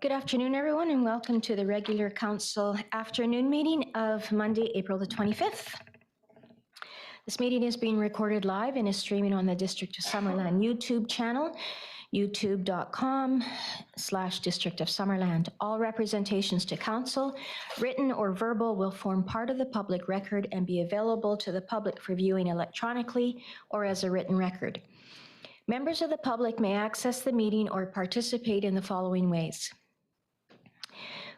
Good afternoon, everyone, and welcome to the regular council afternoon meeting of Monday, April the 25th. This meeting is being recorded live and is streaming on the District of Summerland YouTube channel, youtube.com/District of Summerland. All representations to council, written or verbal, will form part of the public record and be available to the public for viewing electronically or as a written record. Members of the public may access the meeting or participate in the following ways.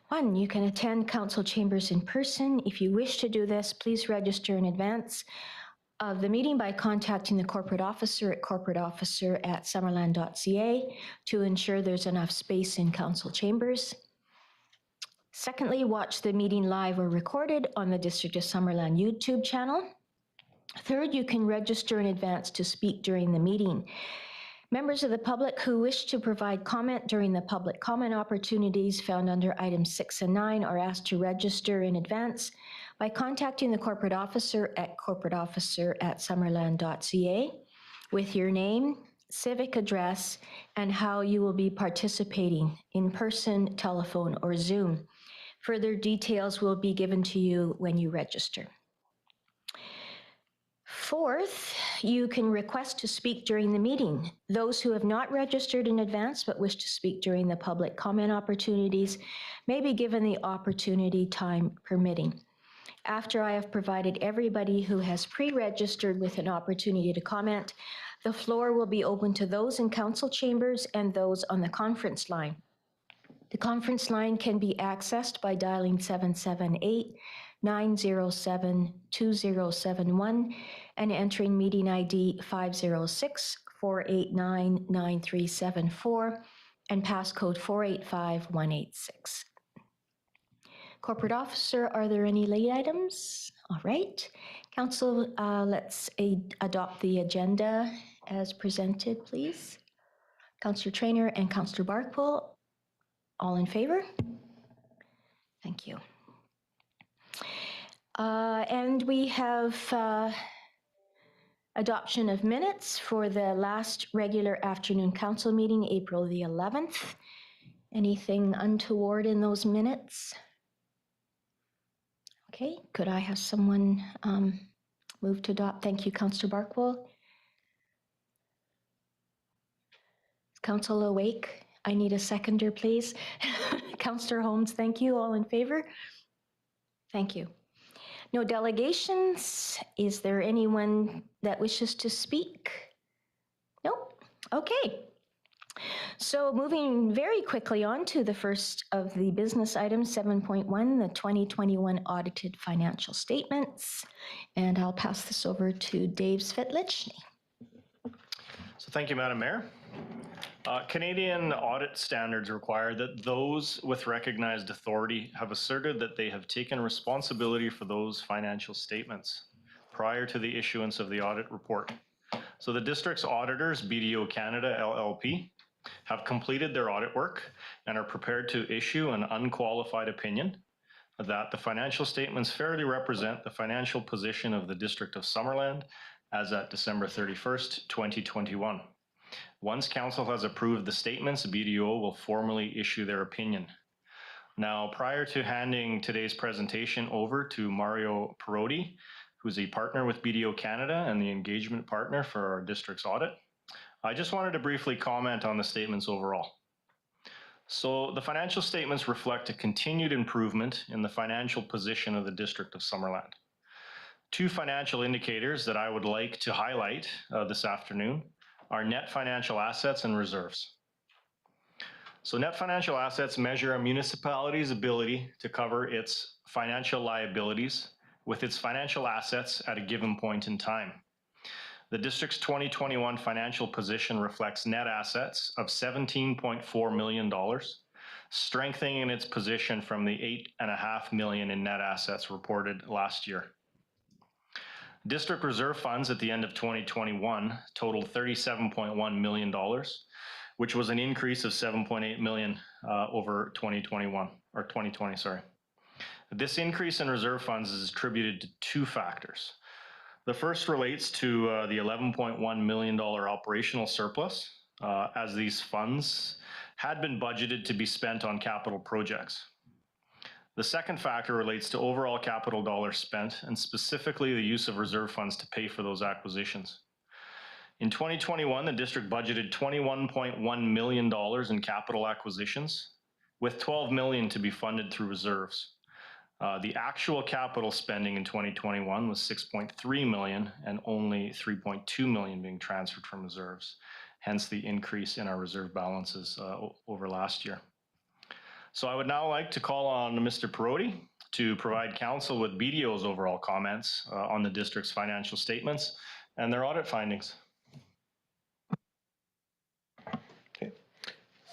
1, you can attend council chambers in person. If you wish to do this, please register in advance of the meeting by contacting the corporate officer at corporateofficer@summerland.ca to ensure there's enough space in council chambers. Secondly, watch the meeting live or recorded on the District of Summerland YouTube channel. Third, you can register in advance to speak during the meeting. Members of the public who wish to provide comment during the public comment opportunities found under items 6 and 9 are asked to register in advance by contacting the corporate officer at corporateofficer@summerland.ca with your name, civic address, and how you will be participating in person, telephone, or Zoom. Further details will be given to you when you register. Fourth, you can request to speak during the meeting. Those who have not registered in advance but wish to speak during the public comment opportunities may be given the opportunity, time permitting. After I have provided everybody who has pre-registered with an opportunity to comment, the floor will be open to those in council chambers and those on the conference line. The conference line can be accessed by dialing 778-907-2071 and entering meeting ID 506-489-9374 and passcode 485186. Corporate officer, are there any late items? All right. Council, let's adopt the agenda as presented, please. Councillor Traynor and Councillor Barkwell. All in favor? Thank you. And we have adoption of minutes for the last regular afternoon council meeting, April the 11th. Anything untoward in those minutes? Okay, could I have someone move to adopt? Thank you, Councillor Barkwell. Is council awake? I need a seconder, please. Councillor Holmes, thank you. All in favor? Thank you. No delegations. Is there anyone that wishes to speak? Nope. Okay. So moving very quickly on to the first of the business items, 7.1, the 2021 audited financial statements. And I'll pass this over to Dave Svetlichny. So thank you, Madam Mayor. Canadian audit standards require that those with recognized authority have asserted that they have taken responsibility for those financial statements prior to the issuance of the audit report. So the district's auditors, BDO Canada LLP, have completed their audit work and are prepared to issue an unqualified opinion that the financial statements fairly represent the financial position of the District of Summerland as at December 31st, 2021. Once Council has approved the statements, BDO will formally issue their opinion. Now, prior to handing today's presentation over to Mario Perotti, who's a partner with BDO Canada and the engagement partner for our district's audit, I just wanted to briefly comment on the statements overall. So the financial statements reflect a continued improvement in the financial position of the District of Summerland. Two financial indicators that I would like to highlight this afternoon are net financial assets and reserves. So net financial assets measure a municipality's ability to cover its financial liabilities with its financial assets at a given point in time. The district's 2021 financial position reflects net assets of $17.4 million, strengthening its position from the $8.5 million in net assets reported last year. District reserve funds at the end of 2021 totaled $37.1 million, which was an increase of $7.8 million over 2020, sorry. This increase in reserve funds is attributed to two factors. The first relates to the $11.1 million operational surplus, as these funds had been budgeted to be spent on capital projects. The second factor relates to overall capital dollars spent, and specifically the use of reserve funds to pay for those acquisitions. In 2021, the district budgeted $21.1 million in capital acquisitions, with $12 million to be funded through reserves. The actual capital spending in 2021 was $6.3 million, and only $3.2 million being transferred from reserves, hence the increase in our reserve balances over last year. So I would now like to call on Mr. Perotti to provide council with BDO's overall comments on the district's financial statements and their audit findings.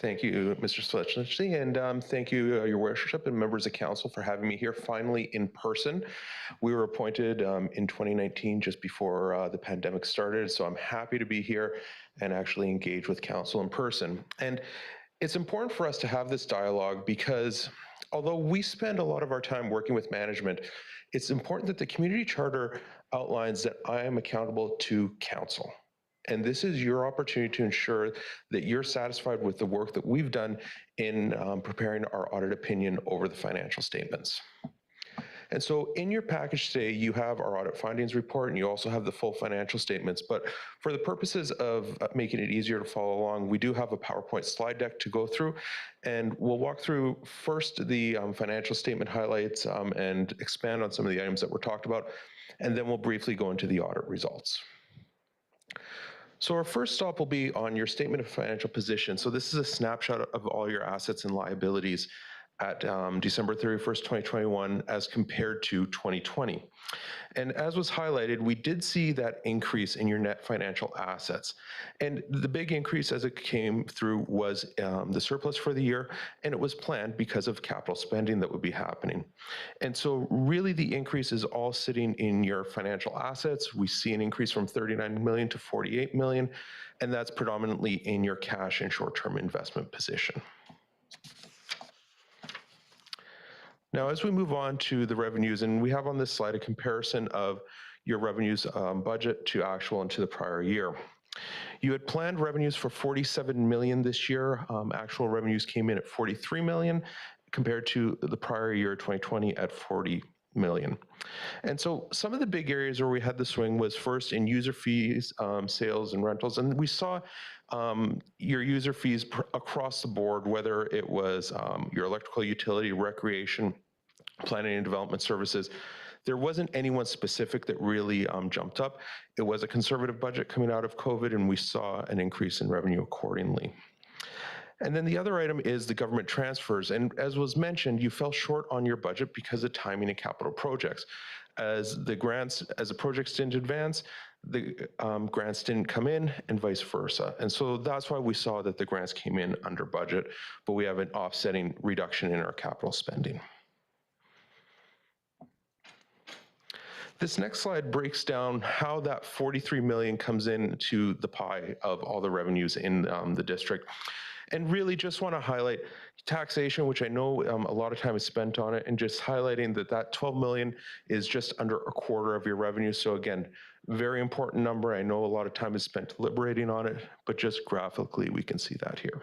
Thank you, Mr. Swetchlinsky, and thank you, Your Worship and members of council, for having me here finally in person. We were appointed in 2019, just before the pandemic started, so I'm happy to be here and actually engage with council in person. And it's important for us to have this dialogue because although we spend a lot of our time working with management, it's important that the community charter outlines that I am accountable to council. And this is your opportunity to ensure that you're satisfied with the work that we've done in preparing our audit opinion over the financial statements. And so in your package today, you have our audit findings report, and you also have the full financial statements. But for the purposes of making it easier to follow along, we do have a PowerPoint slide deck to go through. And we'll walk through first the financial statement highlights and expand on some of the items that were talked about. And then we'll briefly go into the audit results. So our first stop will be on your statement of financial position. So this is a snapshot of all your assets and liabilities at December 31st, 2021, as compared to 2020. And as was highlighted, we did see that increase in your net financial assets. And the big increase as it came through was the surplus for the year, and it was planned because of capital spending that would be happening. And so really the increase is all sitting in your financial assets. We see an increase from 39 million to 48 million, and that's predominantly in your cash and short-term investment position. Now, as we move on to the revenues, and we have on this slide a comparison of your revenues budget to actual and to the prior year. You had planned revenues for 47 million this year. Actual revenues came in at 43 million compared to the prior year, 2020, at 40 million. And so some of the big areas where we had the swing was first in user fees, sales and rentals. And we saw your user fees across the board, whether it was your electrical utility, recreation, planning and development services. There wasn't anyone specific that really jumped up. It was a conservative budget coming out of COVID, and we saw an increase in revenue accordingly. And then the other item is the government transfers. And as was mentioned, you fell short on your budget because of timing and capital projects. As the projects didn't advance, the grants didn't come in, and vice versa. And so that's why we saw that the grants came in under budget, but we have an offsetting reduction in our capital spending. This next slide breaks down how that 43 million comes into the pie of all the revenues in the district. And really just want to highlight taxation, which I know a lot of time is spent on it, and just highlighting that 12 million is just under a quarter of your revenue. So again, very important number. I know a lot of time is spent deliberating on it, but just graphically, we can see that here.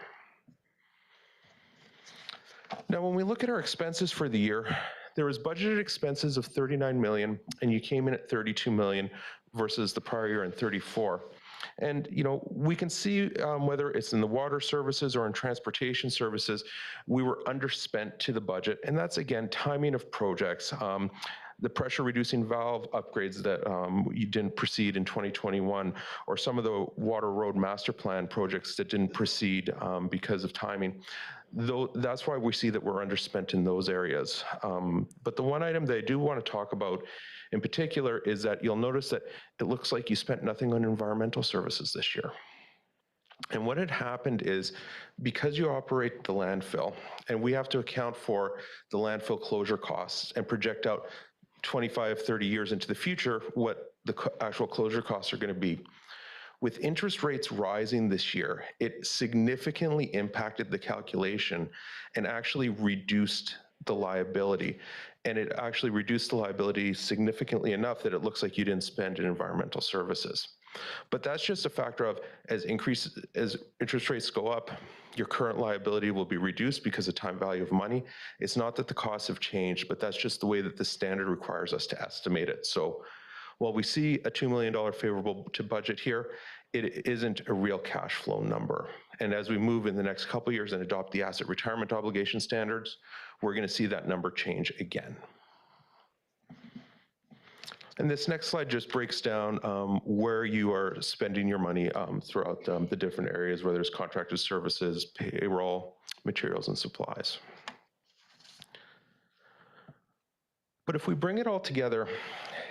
Now, when we look at our expenses for the year, there was budgeted expenses of 39 million, and you came in at 32 million versus the prior year in 34. And, you know, we can see whether it's in the water services or in transportation services, we were underspent to the budget. And that's, again, timing of projects. The pressure reducing valve upgrades that you didn't proceed in 2021, or some of the water road master plan projects that didn't proceed because of timing. That's why we see that we're underspent in those areas. But the one item that I do want to talk about in particular is that you'll notice that it looks like you spent nothing on environmental services this year. And what had happened is, because you operate the landfill, and we have to account for the landfill closure costs and project out 25, 30 years into the future what the actual closure costs are going to be. With interest rates rising this year, it significantly impacted the calculation and actually reduced the liability. And it actually reduced the liability significantly enough that it looks like you didn't spend in environmental services. But that's just a factor of as interest rates go up, your current liability will be reduced because of time value of money. It's not that the costs have changed, but that's just the way that the standard requires us to estimate it. So while we see a $2 million favorable to budget here, it isn't a real cash flow number. And as we move in the next couple of years and adopt the asset retirement obligation standards, we're going to see that number change again. And this next slide just breaks down where you are spending your money throughout the different areas, whether it's contracted services, payroll, materials, and supplies. But if we bring it all together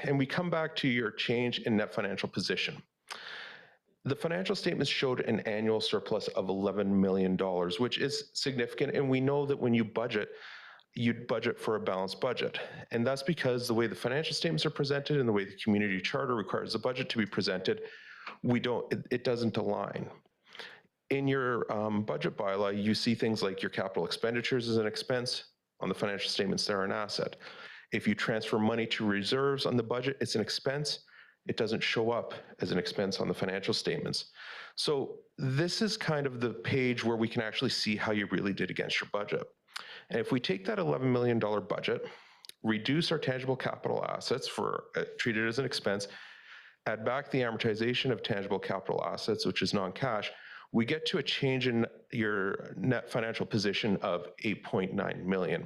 and we come back to your change in net financial position, the financial statements showed an annual surplus of $11 million, which is significant. And we know that when you budget, you'd budget for a balanced budget. And that's because the way the financial statements are presented and the way the community charter requires the budget to be presented, it doesn't align. In your budget bylaw, you see things like your capital expenditures as an expense. On the financial statements, they're an asset. If you transfer money to reserves on the budget, it's an expense. It doesn't show up as an expense on the financial statements. So this is kind of the page where we can actually see how you really did against your budget. And if we take that $11 million budget, reduce our tangible capital assets treat it as an expense, add back the amortization of tangible capital assets, which is non-cash, we get to a change in your net financial position of $8.9 million.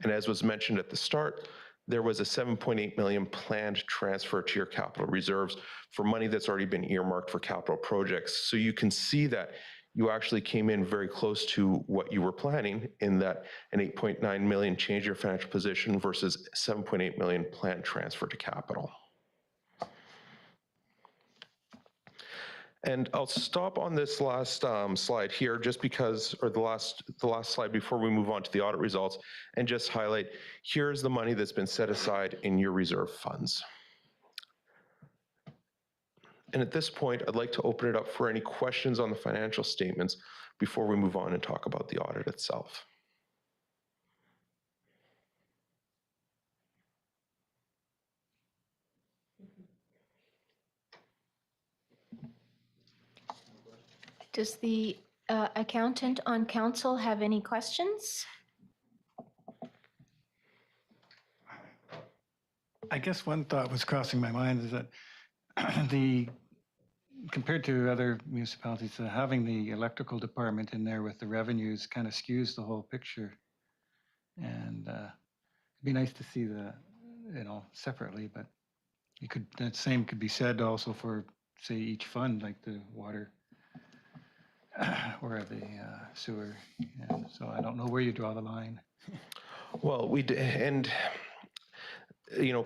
And as was mentioned at the start, there was a $7.8 million planned transfer to your capital reserves for money that's already been earmarked for capital projects. So you can see that you actually came in very close to what you were planning, in that an $8.9 million change in your financial position versus $7.8 million planned transfer to capital. And I'll stop on this last slide here just because, or the last slide before we move on to the audit results, and just highlight, here's the money that's been set aside in your reserve funds. And at this point, I'd like to open it up for any questions on the financial statements before we move on and talk about the audit itself. Does the accountant on council have any questions? I guess one thought was crossing my mind is that compared to other municipalities, having the electrical department in there with the revenues kind of skews the whole picture. And it'd be nice to see the, separately, but that same could be said also for, say, each fund, like the water or the sewer. Yeah, so I don't know where you draw the line. Well,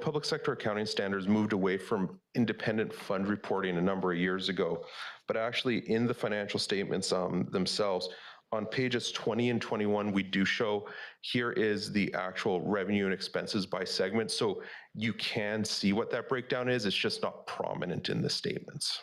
public sector accounting standards moved away from independent fund reporting a number of years ago, but actually in the financial statements themselves, on pages 20 and 21, we do show, here is the actual revenue and expenses by segment. So you can see what that breakdown is. It's just not prominent in the statements.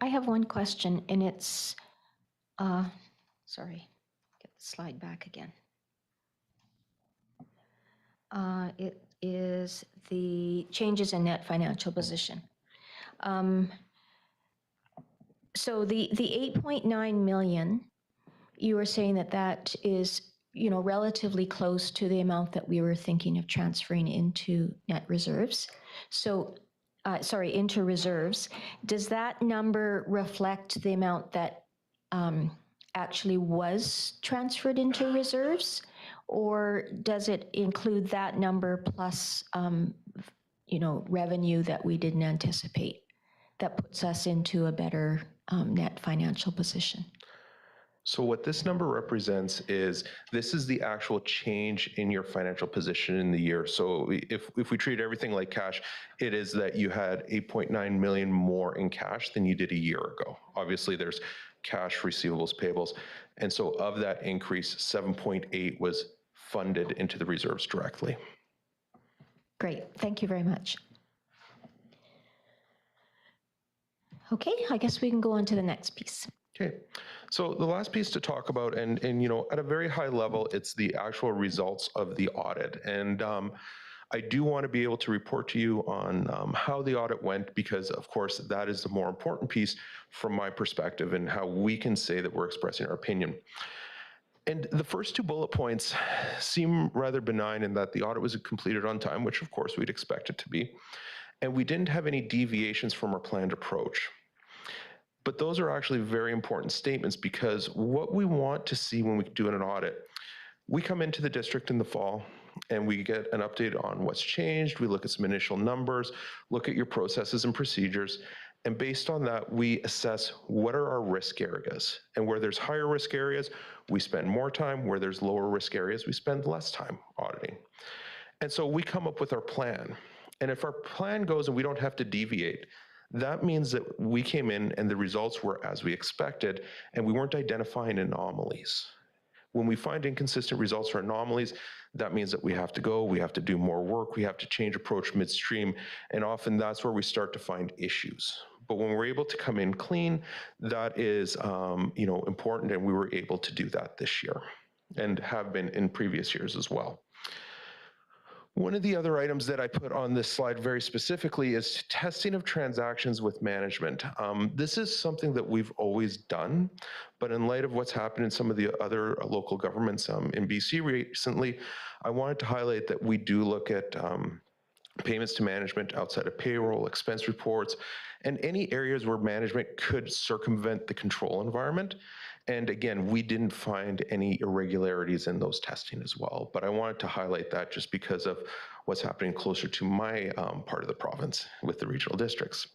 I have one question, and it's, sorry, get the slide back again. It is the changes in net financial position. So the 8.9 million, you were saying that is, relatively close to the amount that we were thinking of transferring into net reserves. So into reserves. Does that number reflect the amount that actually was transferred into reserves? Or does it include that number plus, revenue that we didn't anticipate that puts us into a better net financial position? So what this number represents is, this is the actual change in your financial position in the year. So if we treat everything like cash, it is that you had 8.9 million more in cash than you did a year ago. Obviously there's cash, receivables, payables. And so of that increase, 7.8 was funded into the reserves directly. Great, thank you very much. Okay, I guess we can go on to the next piece. Okay, so the last piece to talk about, and you know, at a very high level, it's the actual results of the audit. And I do want to be able to report to you on how the audit went, because of course that is the more important piece from my perspective and how we can say that we're expressing our opinion. And the first two bullet points seem rather benign in that the audit was completed on time, which of course we'd expect it to be, and we didn't have any deviations from our planned approach. But those are actually very important statements, because what we want to see when we do an audit, we come into the district in the fall and we get an update on what's changed. We look at some initial numbers, look at your processes and procedures, and based on that, we assess what are our risk areas. And where there's higher risk areas, we spend more time. Where there's lower risk areas, we spend less time auditing. And so we come up with our plan. And if our plan goes and we don't have to deviate, that means that we came in and the results were as we expected, and we weren't identifying anomalies. When we find inconsistent results or anomalies, that means that we have to go, we have to do more work, we have to change approach midstream, and often that's where we start to find issues. But when we're able to come in clean, that is important, and we were able to do that this year and have been in previous years as well. One of the other items that I put on this slide very specifically is testing of transactions with management. This is something that we've always done, but in light of what's happened in some of the other local governments in BC recently, I wanted to highlight that we do look at payments to management outside of payroll, expense reports, and any areas where management could circumvent the control environment. And again, we didn't find any irregularities in those testing as well. But I wanted to highlight that just because of what's happening closer to my part of the province with the regional districts.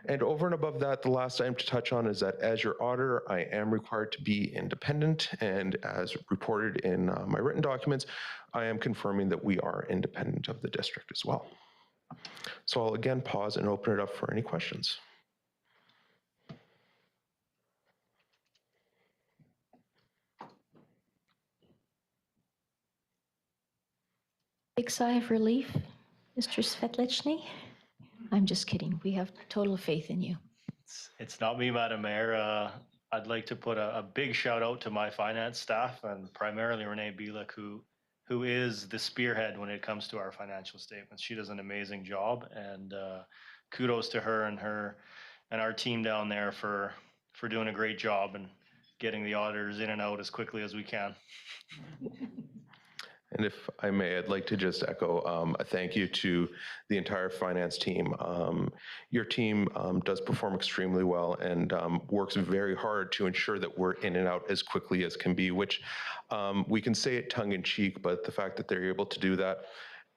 And over and above that, the last item to touch on is that as your auditor, I am required to be independent. And as reported in my written documents, I am confirming that we are independent of the district as well. So I'll again pause and open it up for any questions. Big sigh of relief, Mr. Svetlichny. I'm just kidding. We have total faith in you. It's not me, Madam Mayor. I'd like to put a big shout out to my finance staff, and primarily Renee Bielek, who is the spearhead when it comes to our financial statements. She does an amazing job, and kudos to her and our team down there for doing a great job and getting the auditors in and out as quickly as we can. And if I may, I'd like to just echo a thank you to the entire finance team. Your team does perform extremely well and works very hard to ensure that we're in and out as quickly as can be, which we can say it tongue in cheek, but the fact that they're able to do that,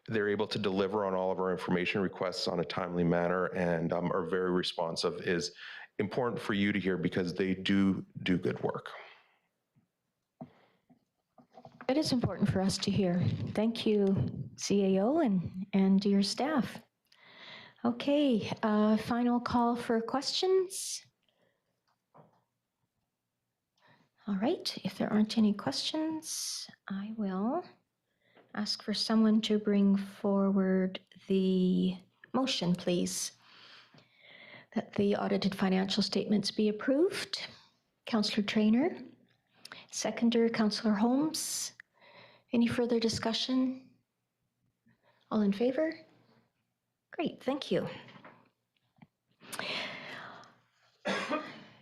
they're able to deliver on all of our information requests on a timely manner and are very responsive is important for you to hear, because they do good work. It is important for us to hear. Thank you, CAO and your staff. Okay, final call for questions. All right, if there aren't any questions, I will ask for someone to bring forward the motion, please, that the audited financial statements be approved. Councillor Traynor, seconder, Councillor Holmes. Any further discussion? All in favor? Great, thank you.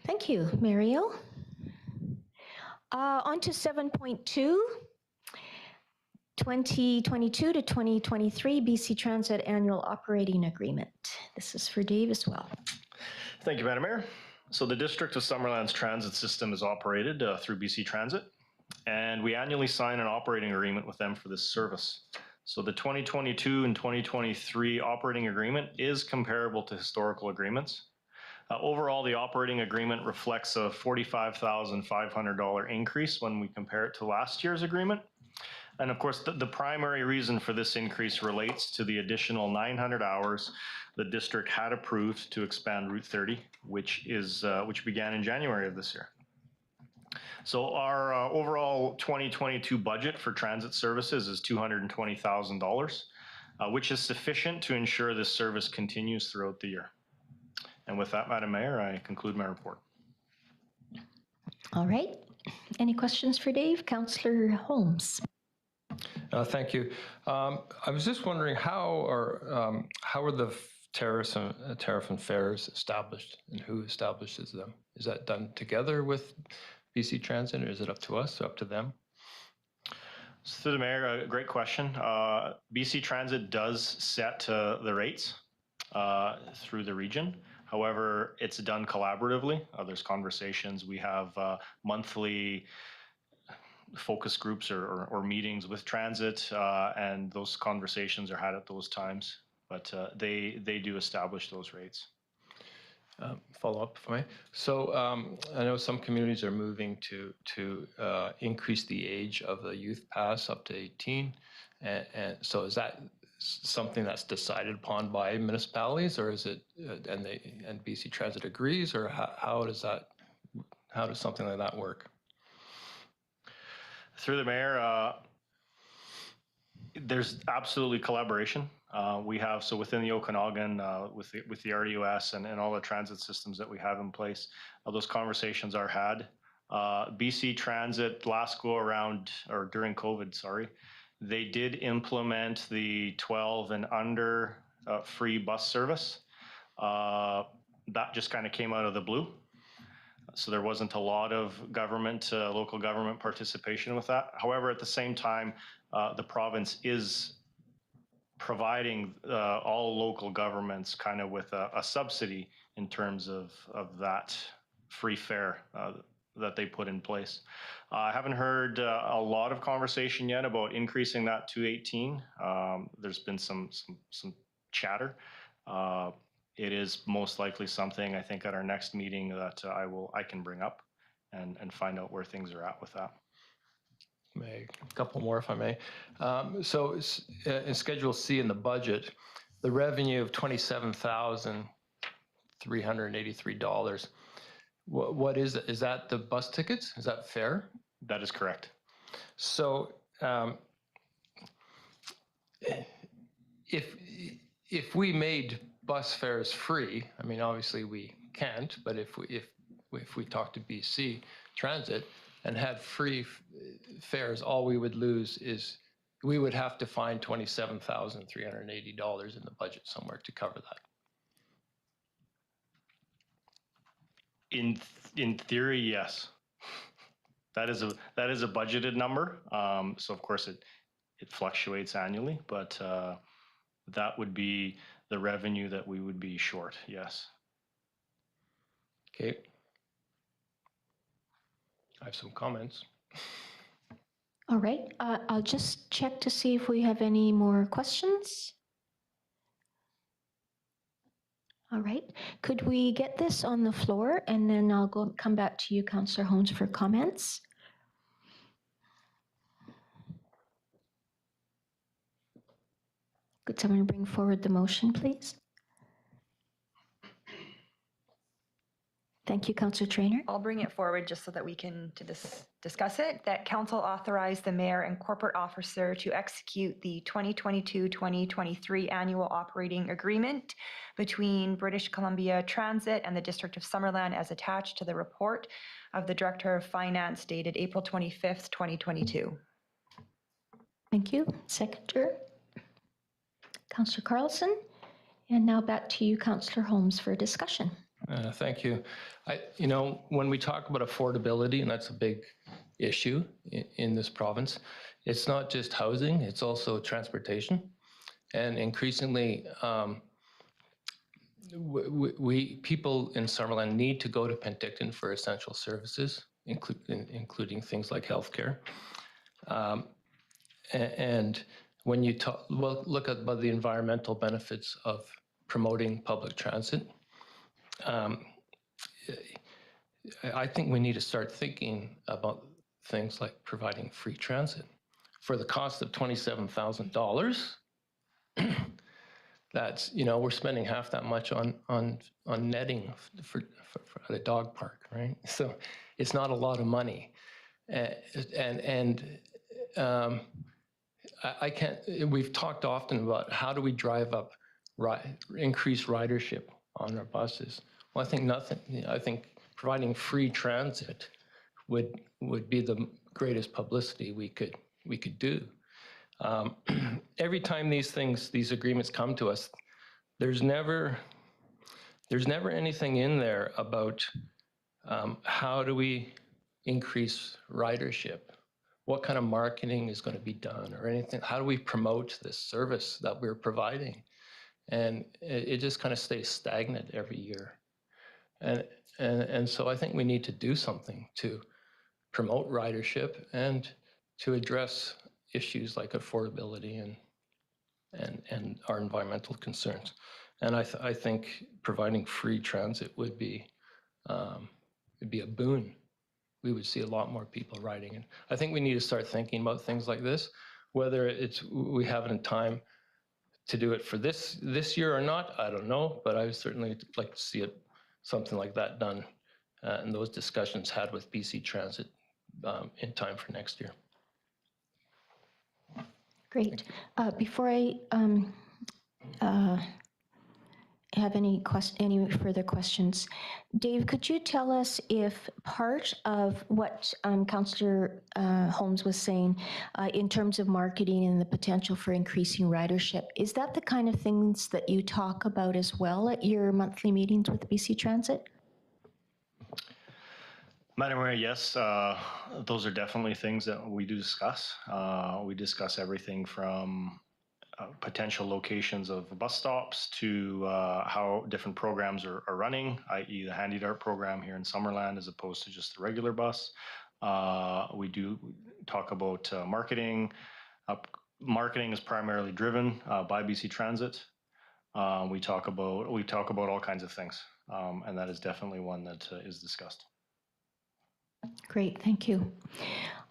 Thank you, Mario. On to 7.2, 2022 to 2023 BC Transit Annual Operating Agreement. This is for Dave as well. Thank you, Madam Mayor. So the District of Summerland's transit system is operated through BC Transit, and we annually sign an operating agreement with them for this service. So the 2022 and 2023 operating agreement is comparable to historical agreements. Overall, the operating agreement reflects a $45,500 increase when we compare it to last year's agreement. And of course, the primary reason for this increase relates to the additional 900 hours the district had approved to expand Route 30, which began in January of this year. So our overall 2022 budget for transit services is $220,000, which is sufficient to ensure this service continues throughout the year. And with that, Madam Mayor, I conclude my report. All right. Any questions for Dave? Councillor Holmes. Thank you. I was just wondering how are the tariff and fares established, and who establishes them? Is that done together with BC Transit, or is it up to us or up to them? So through the mayor, great question. BC Transit does set the rates through the region. However, it's done collaboratively. There's conversations. We have monthly focus groups or meetings with transit, and those conversations are had at those times. But they do establish those rates. Follow up, if I may. So I know some communities are moving to increase the age of the youth pass up to 18, and so is that something that's decided upon by municipalities, or is it and BC Transit agrees, or how does something like that work? Through the mayor, there's absolutely collaboration. We have, so within the Okanagan, with the RDUS and all the transit systems that we have in place, those conversations are had. BC Transit last go around, or during COVID, sorry, they did implement the 12 and under free bus service. That just kind of came out of the blue. So there wasn't a lot of government, local government participation with that. However, at the same time, the province is providing all local governments kind of with a subsidy in terms of that free fare that they put in place. I haven't heard a lot of conversation yet about increasing that to 18. There's been some chatter. It is most likely something, I think, at our next meeting that I can bring up and find out where things are at with that. A couple more, if I may. So in Schedule C in the budget, the revenue of $27,383. What is it? Is that the bus tickets? Is that fair? That is correct. So if we made bus fares free, I mean, obviously we can't, but if we talk to BC Transit and had free fares, all we would lose is we would have to find $27,380 in the budget somewhere to cover that. In theory, yes. That is a budgeted number. So of course it fluctuates annually, but that would be the revenue that we would be short. Yes. Okay. I have some comments. All right. I'll just check to see if we have any more questions. All right. Could we get this on the floor, and then I'll come back to you, Councillor Holmes, for comments. Could someone bring forward the motion, please? Thank you, Councillor Traynor. I'll bring it forward just so that we can discuss it. That council authorize the mayor and corporate officer to execute the 2022-2023 annual operating agreement between British Columbia Transit and the District of Summerland as attached to the report of the Director of Finance dated April 25th, 2022. Thank you. Seconder. Councillor Carlson. And now back to you, Councillor Holmes, for discussion. Thank you. When we talk about affordability, and that's a big issue in this province, it's not just housing, it's also transportation. And increasingly, people in Summerland need to go to Penticton for essential services, including things like healthcare. And when you look at the environmental benefits of promoting public transit, I think we need to start thinking about things like providing free transit for the cost of $27,000. That's, we're spending half that much on netting for the dog park, right? So it's not a lot of money, I can't. We've talked often about how do we drive up, increase ridership on our buses. Well, I think nothing. I think providing free transit would be the greatest publicity we could do. Every time these agreements come to us, there's never anything in there about how do we increase ridership, what kind of marketing is going to be done, or anything. How do we promote this service that we're providing? And it just kind of stays stagnant every year. And so I think we need to do something to promote ridership and to address issues like affordability and our environmental concerns. And I think providing free transit would be a boon. We would see a lot more people riding. And I think we need to start thinking about things like this, whether we have it in time to do it for this year or not, I don't know, but I would certainly like to see something like that done and those discussions had with BC Transit in time for next year. Great. Before I have any further questions, Dave, could you tell us if part of what Councillor Holmes was saying in terms of marketing and the potential for increasing ridership, is that the kind of things that you talk about as well at your monthly meetings with BC Transit? Madam Mayor, yes, those are definitely things that we do discuss. We discuss everything from potential locations of bus stops to how different programs are running, i.e. the Handy Dart program here in Summerland as opposed to just the regular bus. We do talk about marketing. Marketing is primarily driven by BC Transit. We talk about all kinds of things, and that is definitely one that is discussed. Great, thank you.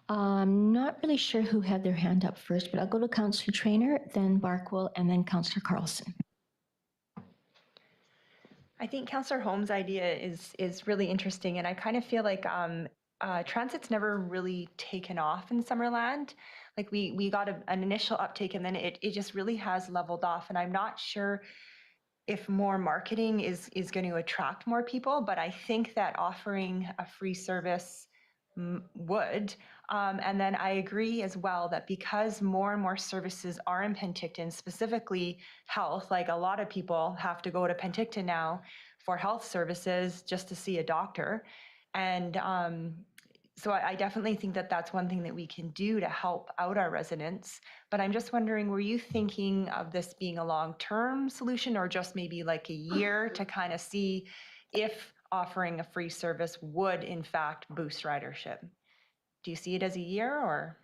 I'm not really sure who had their hand up first, but I'll go to Councillor Traynor, then Barkwell, and then Councillor Carlson. I think Councillor Holmes' idea is really interesting, and I kind of feel like transit's never really taken off in Summerland. Like we got an initial uptake, and then it just really has leveled off, and I'm not sure if more marketing is going to attract more people, but I think that offering a free service would. And then I agree as well that because more and more services are in Penticton, specifically health, like a lot of people have to go to Penticton now for health services just to see a doctor. And so I definitely think that that's one thing that we can do to help out our residents. But I'm just wondering, were you thinking of this being a long-term solution or just maybe like a year to kind of see if offering a free service would in fact boost ridership? Do you see it as a year or?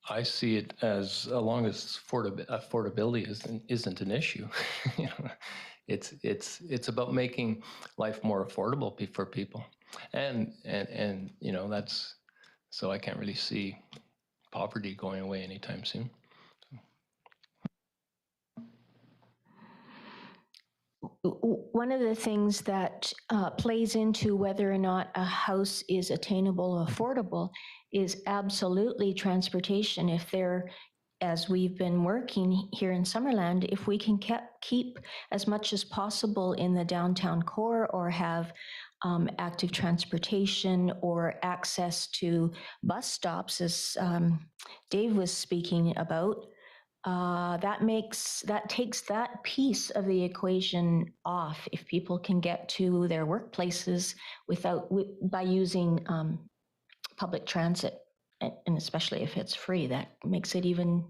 I see it as long as affordability isn't an issue. You know, it's about making life more affordable for people, and you know, that's so I can't really see poverty going away anytime soon. One of the things that plays into whether or not a house is attainable or affordable is absolutely transportation. If they're, as we've been working here in Summerland, if we can keep as much as possible in the downtown core or have active transportation or access to bus stops, as Dave was speaking about, that takes that piece of the equation off. If people can get to their workplaces by using public transit, and especially if it's free, that makes it even.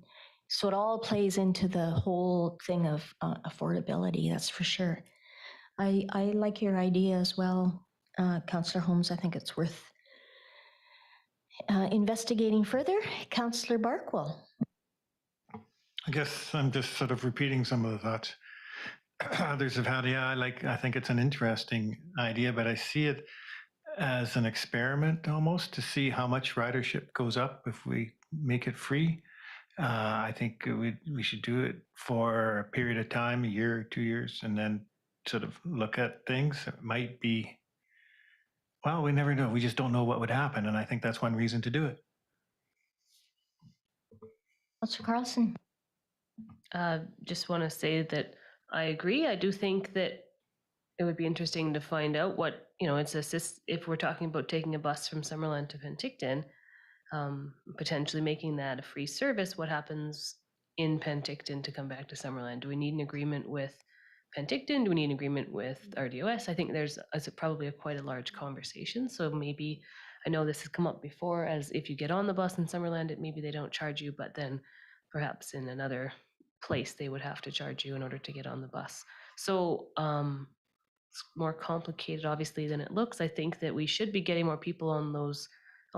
So it all plays into the whole thing of affordability. That's for sure. I like your idea as well, Councillor Holmes. I think it's worth investigating further. Councillor Barkwell. I guess I'm just sort of repeating some of the thoughts others have had. Yeah, I think it's an interesting idea, but I see it as an experiment almost to see how much ridership goes up if we make it free. I think we should do it for a period of time, a year or 2 years, and then sort of look at things. It might be, well, we never know. We just don't know what would happen, and I think that's one reason to do it. Councillor Carlson. Just want to say that I agree. I do think that it would be interesting to find out what, if we're talking about taking a bus from Summerland to Penticton, potentially making that a free service, what happens in Penticton to come back to Summerland? Do we need an agreement with Penticton? Do we need an agreement with RDOS? I think there's probably quite a large conversation. So maybe, I know this has come up before, as if you get on the bus in Summerland, maybe they don't charge you, but then perhaps in another place they would have to charge you in order to get on the bus. So it's more complicated, obviously, than it looks. I think that we should be getting more people on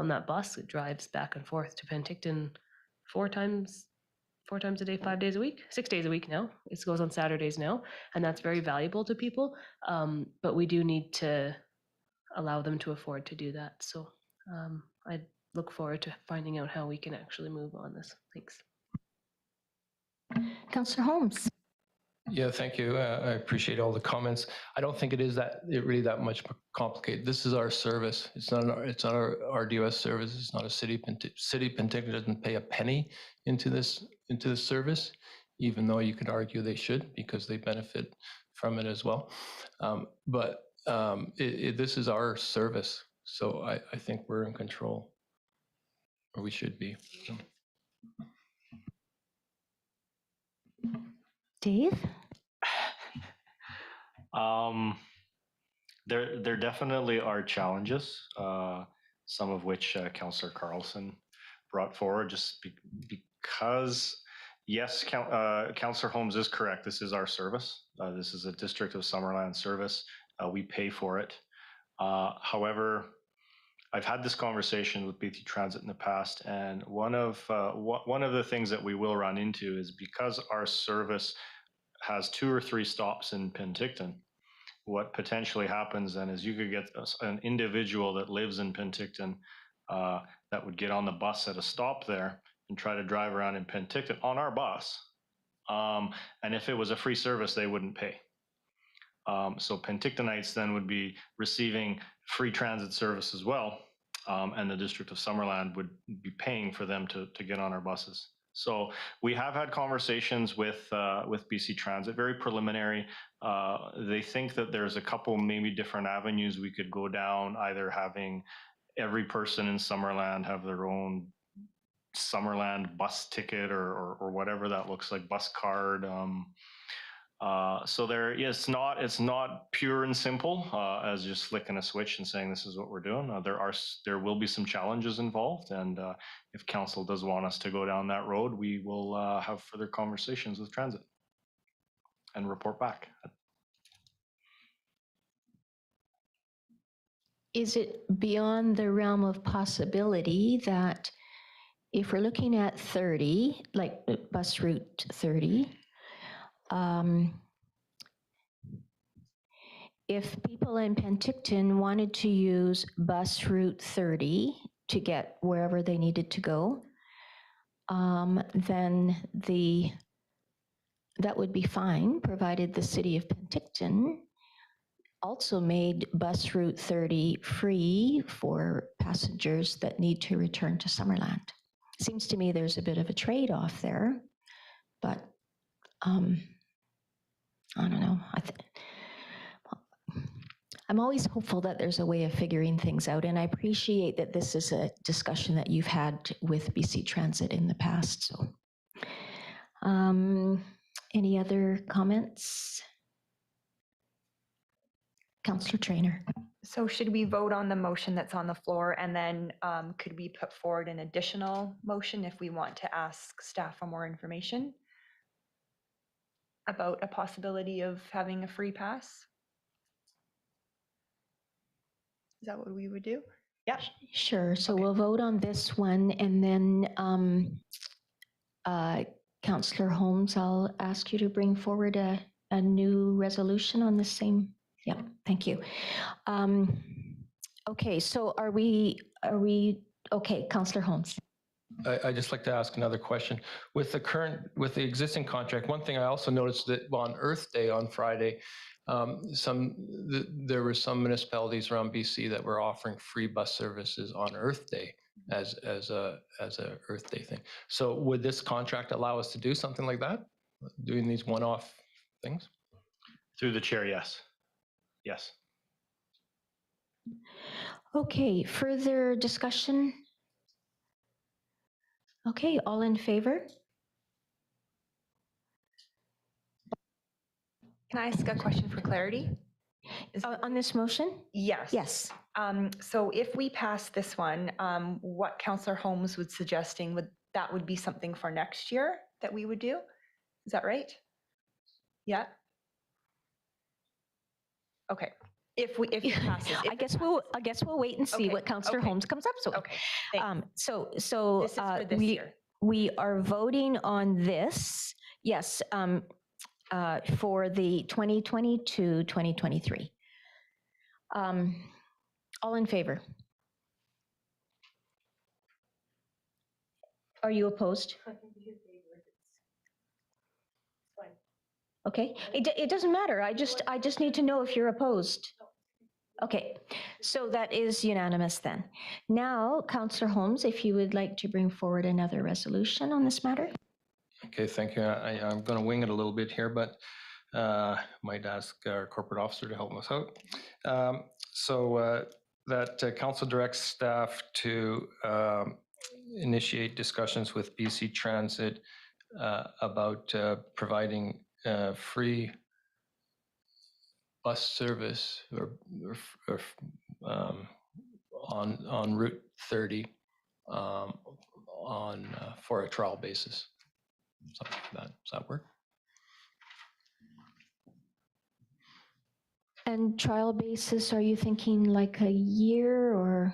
that bus. It drives back and forth to Penticton four times a day, 5 days a week, 6 days a week now. It goes on Saturdays now, and that's very valuable to people. But we do need to allow them to afford to do that. So I look forward to finding out how we can actually move on this. Thanks. Councillor Holmes. Yeah, thank you. I appreciate all the comments. I don't think it really that much complicated. This is our service. It's not our RDOS service. It's not a city. Penticton doesn't pay a penny into this service, even though you could argue they should, because they benefit from it as well. But this is our service, so I think we're in control, or we should be. Dave? There definitely are challenges, some of which Councillor Carlson brought forward, just because, yes, Councillor Holmes is correct. This is our service. This is a District of Summerland service. We pay for it. However, I've had this conversation with BC Transit in the past, and one of the things that we will run into is, because our service has 2 or 3 stops in Penticton, what potentially happens then is you could get an individual that lives in Penticton that would get on the bus at a stop there and try to drive around in Penticton on our bus. And if it was a free service, they wouldn't pay. So Pentictonites then would be receiving free transit service as well, and the District of Summerland would be paying for them to get on our buses. So we have had conversations with BC Transit, very preliminary. They think that there's a couple maybe different avenues we could go down, either having every person in Summerland have their own Summerland bus ticket or whatever that looks like, bus card. So it's not pure and simple as just flicking a switch and saying this is what we're doing. There will be some challenges involved, and if council does want us to go down that road, we will have further conversations with Transit and report back. Is it beyond the realm of possibility that if we're looking at 30, like bus route 30, if people in Penticton wanted to use bus route 30 to get wherever they needed to go, then that would be fine, provided the city of Penticton also made bus route 30 free for passengers that need to return to Summerland. Seems to me there's a bit of a trade-off there, but I don't know. I'm always hopeful that there's a way of figuring things out, and I appreciate that this is a discussion that you've had with BC Transit in the past. So, any other comments? Councillor Traynor. So should we vote on the motion that's on the floor, and then could we put forward an additional motion if we want to ask staff for more information about a possibility of having a free pass? Is that what we would do? Yeah. Sure. So Okay. we'll vote on this one, and then Councillor Holmes, I'll ask you to bring forward a new resolution on the same. Yeah, thank you. Okay, so are we okay, Councillor Holmes? I'd just like to ask another question. With the existing contract, one thing I also noticed that on Earth Day on Friday, there were some municipalities around BC that were offering free bus services on Earth Day as a Earth Day thing. So would this contract allow us to do something like that, doing these one-off things? Through the chair, yes. Yes. Okay, further discussion? Okay, all in favor? Can I ask a question for clarity? On this motion? Yes. Yes. So if we pass this one, what Councillor Holmes was suggesting would be something for next year that we would do? Is that right? Yeah. Okay. If it passes. I guess we'll wait and see Okay, what Councillor okay. Holmes comes up with. Okay. Thanks. So This is for this year. we are voting on this, yes, for the 2022-2023. All in favor? Are you opposed? Okay, it doesn't matter. I just need to know if you're opposed. Okay, so that is unanimous then. Now, Councillor Holmes, if you would like to bring forward another resolution on this matter. Okay, thank you. I'm going to wing it a little bit here, but might ask our corporate officer to help us out. That council directs staff to initiate discussions with BC Transit about providing free bus service on Route 30 for a trial basis. Something like that. Does that work? And trial basis, are you thinking like a year or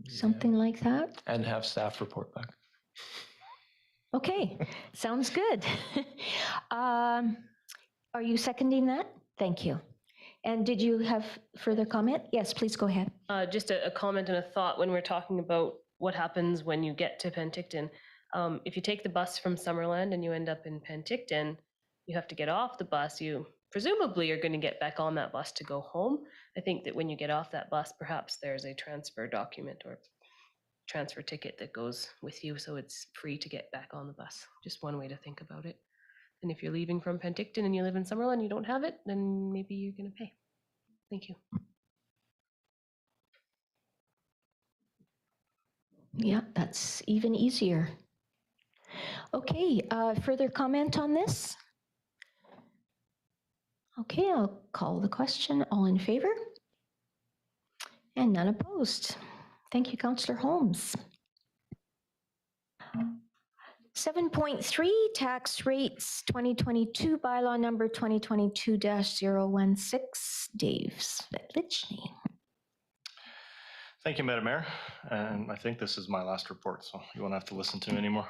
something like that? And have staff report back. Okay, sounds good. Are you seconding that? Thank you. And did you have further comment? Yes, please go ahead. Just a comment and a thought when we're talking about what happens when you get to Penticton. If you take the bus from Summerland and you end up in Penticton, you have to get off the bus. You presumably are going to get back on that bus to go home. I think that when you get off that bus, perhaps there's a transfer document or transfer ticket that goes with you, so it's free to get back on the bus. Just one way to think about it. And if you're leaving from Penticton and you live in Summerland and you don't have it, then maybe you're going to pay. Thank you. Yeah, that's even easier. Okay, further comment on this? Okay, I'll call the question. All in favor? And none opposed. Thank you, Councillor Holmes. 7.3, tax rates 2022, bylaw number 2022-016. Dave Svetlitchny. Thank you, Madam Mayor. And I think this is my last report, so you won't have to listen to me anymore.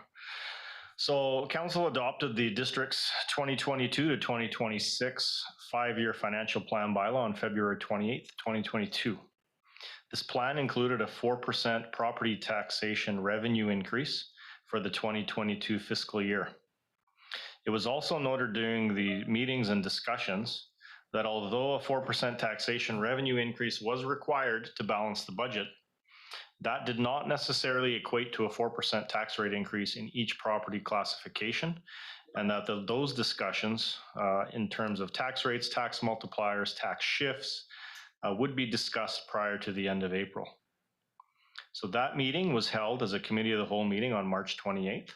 So council adopted the district's 2022 to 2026 5-year financial plan bylaw on February 28th, 2022. This plan included a 4% property taxation revenue increase for the 2022 fiscal year. It was also noted during the meetings and discussions that although a 4% taxation revenue increase was required to balance the budget, that did not necessarily equate to a 4% tax rate increase in each property classification, and that those discussions in terms of tax rates, tax multipliers, tax shifts would be discussed prior to the end of April. So that meeting was held as a committee of the whole meeting on March 28th.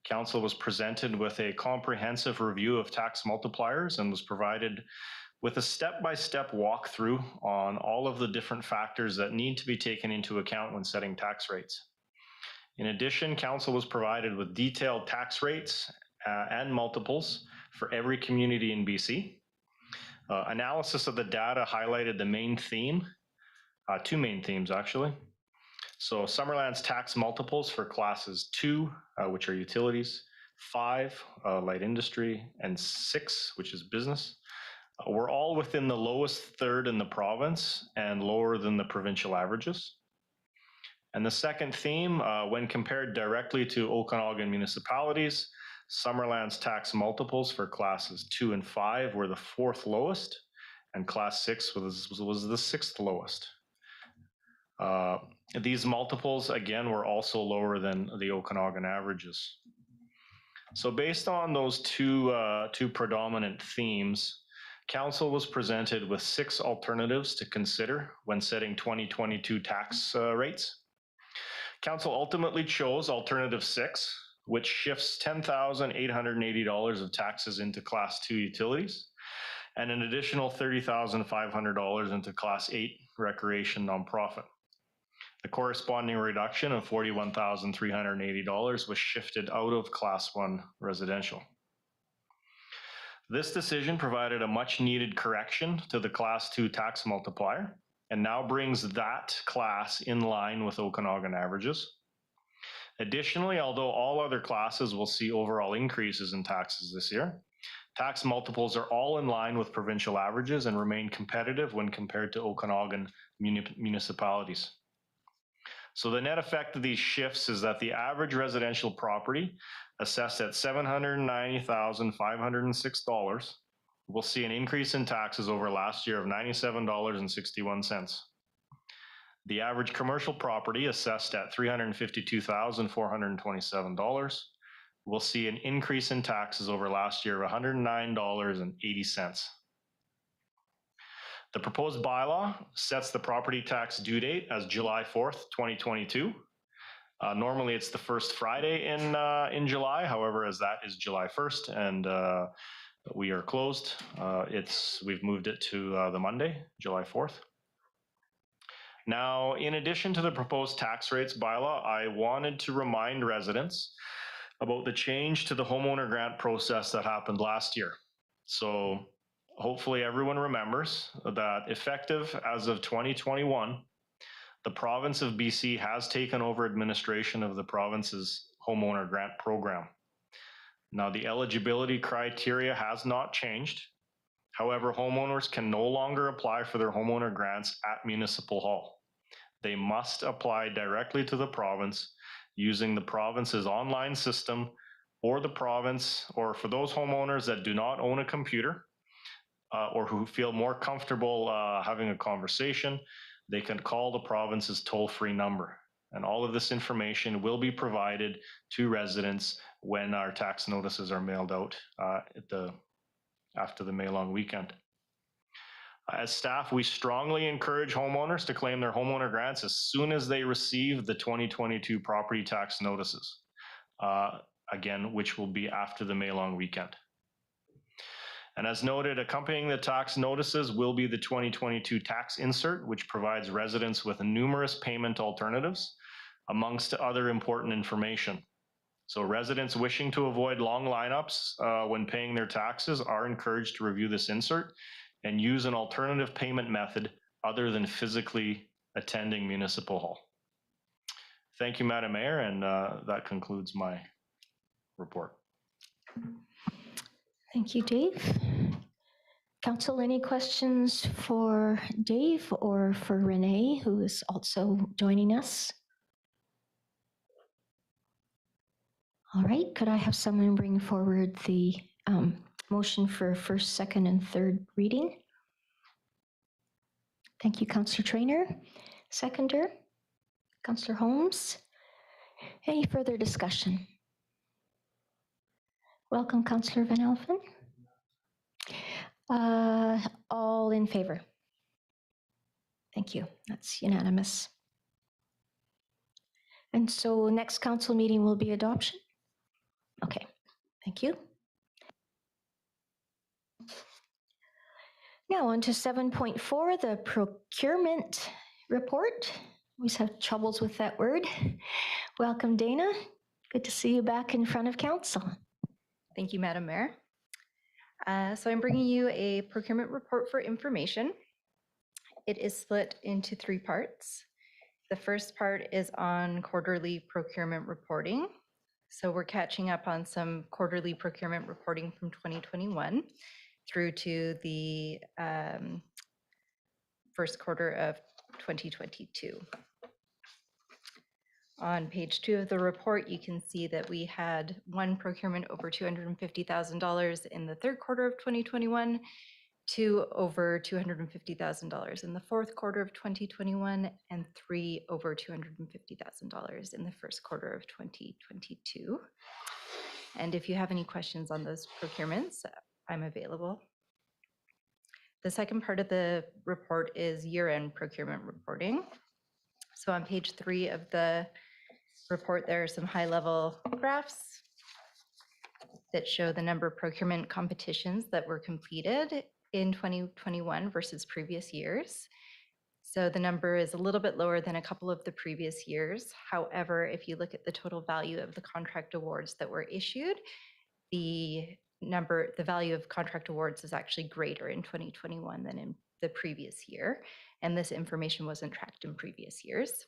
Council was presented with a comprehensive review of tax multipliers and was provided with a step-by-step walkthrough on all of the different factors that need to be taken into account when setting tax rates. In addition, Council was provided with detailed tax rates and multiples for every community in BC. Analysis of the data highlighted the main theme, two main themes actually. So Summerland's tax multiples for classes 2, which are utilities, 5, light industry, and 6, which is business, were all within the lowest third in the province and lower than the provincial averages. And the second theme, when compared directly to Okanagan municipalities, Summerland's tax multiples for classes 2 and 5 were the 4th lowest, and class 6 was the 6th lowest. These multiples, again, were also lower than the Okanagan averages. So based on those two predominant themes, Council was presented with 6 alternatives to consider when setting 2022 tax rates. Council ultimately chose alternative 6, which shifts $10,880 of taxes into Class 2 utilities and an additional $30,500 into Class 8 recreation nonprofit. The corresponding reduction of $41,380 was shifted out of Class 1 residential. This decision provided a much needed correction to the Class 2 tax multiplier and now brings that class in line with Okanagan averages. Additionally, although all other classes will see overall increases in taxes this year, tax multiples are all in line with provincial averages and remain competitive when compared to Okanagan municipalities. So the net effect of these shifts is that the average residential property assessed at $790,506 will see an increase in taxes over last year of $97.61. The average commercial property assessed at $352,427 will see an increase in taxes over last year of $109.80. The proposed bylaw sets the property tax due date as July 4th, 2022. Normally it's the first Friday in July. However, as that is July 1st and we are closed, we've moved it to the Monday, July 4th. Now, in addition to the proposed tax rates bylaw, I wanted to remind residents about the change to the homeowner grant process that happened last year. So hopefully everyone remembers that effective as of 2021, the province of BC has taken over administration of the province's homeowner grant program. Now, the eligibility criteria has not changed. However, homeowners can no longer apply for their homeowner grants at Municipal Hall. They must apply directly to the province using the province's online system, or the province, or for those homeowners that do not own a computer or who feel more comfortable having a conversation, they can call the province's toll-free number. And all of this information will be provided to residents when our tax notices are mailed out after the May long weekend. As staff, we strongly encourage homeowners to claim their homeowner grants as soon as they receive the 2022 property tax notices, again, which will be after the May long weekend. And as noted, accompanying the tax notices will be the 2022 tax insert, which provides residents with numerous payment alternatives, amongst other important information. So residents wishing to avoid long lineups when paying their taxes are encouraged to review this insert and use an alternative payment method other than physically attending Municipal Hall. Thank you, Madam Mayor, and that concludes my report. Thank you, Dave. Council, any questions for Dave or for Renee, who is also joining us? All right, could I have someone bring forward the motion for first, second, and third reading? Thank you, Councillor Traynor. Seconder, Councillor Holmes. Any further discussion? Welcome, Councillor Van Elfen. All in favor? Thank you. That's unanimous. And so next council meeting will be adoption? Okay, thank you. Now on to 7.4, the Procurement Report. Always have troubles with that word. Welcome, Dana. Good to see you back in front of council. Thank you, Madam Mayor. So I'm bringing you a procurement report for information. It is split into 3 parts. The first part is on quarterly procurement reporting. So we're catching up on some quarterly procurement reporting from 2021 through to the first quarter of 2022. On page 2 of the report, you can see that we had 1 procurement over $250,000 in the third quarter of 2021, 2 over $250,000 in the fourth quarter of 2021, and 3 over $250,000 in the first quarter of 2022. And if you have any questions on those procurements, I'm available. The second part of the report is year-end procurement reporting. So on page 3 of the report, there are some high-level graphs that show the number of procurement competitions that were completed in 2021 versus previous years. So the number is a little bit lower than a couple of the previous years. However, if you look at the total value of the contract awards that were issued, the value of contract awards is actually greater in 2021 than in the previous year. And this information wasn't tracked in previous years.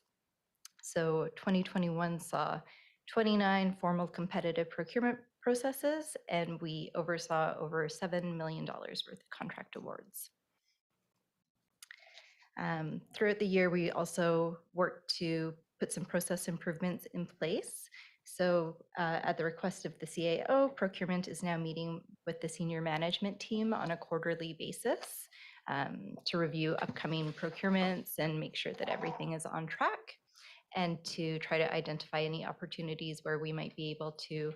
So 2021 saw 29 formal competitive procurement processes, and we oversaw over $7 million worth of contract awards. Throughout the year, we also worked to put some process improvements in place. So at the request of the CAO, procurement is now meeting with the senior management team on a quarterly basis to review upcoming procurements and make sure that everything is on track, and to try to identify any opportunities where we might be able to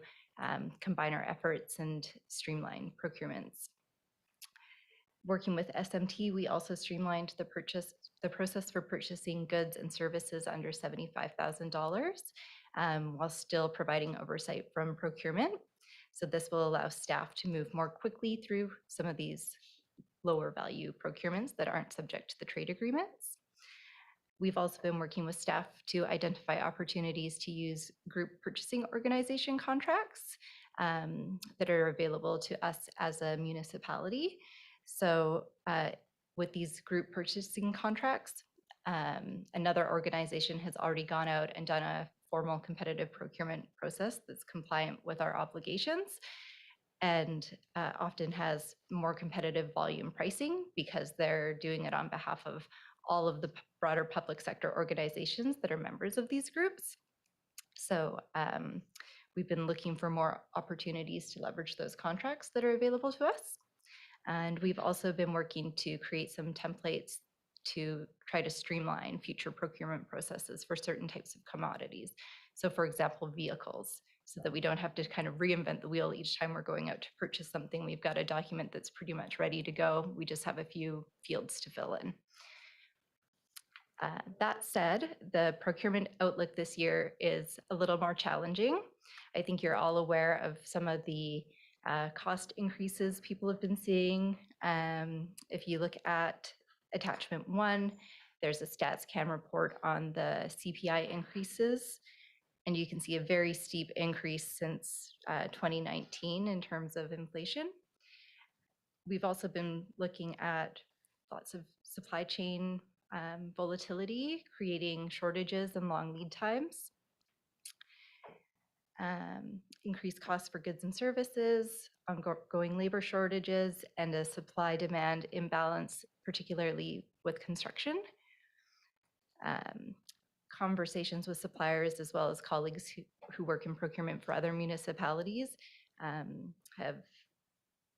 combine our efforts and streamline procurements. Working with SMT, we also streamlined the process for purchasing goods and services under $75,000 while still providing oversight from procurement. So this will allow staff to move more quickly through some of these lower value procurements that aren't subject to the trade agreements. We've also been working with staff to identify opportunities to use group purchasing organization contracts that are available to us as a municipality. So with these group purchasing contracts, another organization has already gone out and done a formal competitive procurement process that's compliant with our obligations, and often has more competitive volume pricing because they're doing it on behalf of all of the broader public sector organizations that are members of these groups. So we've been looking for more opportunities to leverage those contracts that are available to us. And we've also been working to create some templates to try to streamline future procurement processes for certain types of commodities. So for example, vehicles, so that we don't have to kind of reinvent the wheel each time we're going out to purchase something. We've got a document that's pretty much ready to go. We just have a few fields to fill in. That said, the procurement outlook this year is a little more challenging. I think you're all aware of some of the cost increases people have been seeing. If you look at attachment 1, there's a StatsCan report on the CPI increases, and you can see a very steep increase since 2019 in terms of inflation. We've also been looking at lots of supply chain volatility, creating shortages and long lead times. Increased costs for goods and services, ongoing labor shortages, and a supply-demand imbalance, particularly with construction. Conversations with suppliers as well as colleagues who work in procurement for other municipalities have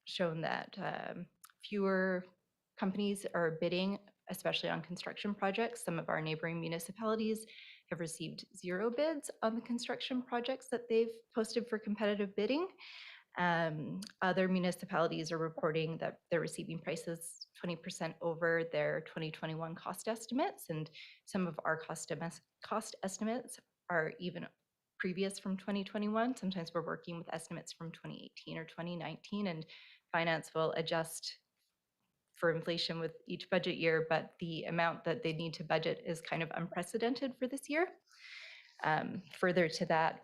shown that fewer companies are bidding, especially on construction projects. Some of our neighboring municipalities have received 0 bids on the construction projects that they've posted for competitive bidding. Other municipalities are reporting that they're receiving prices 20% over their 2021 cost estimates, and some of our cost estimates are even previous from 2021. Sometimes we're working with estimates from 2018 or 2019, and finance will adjust for inflation with each budget year, but the amount that they need to budget is kind of unprecedented for this year. Further to that,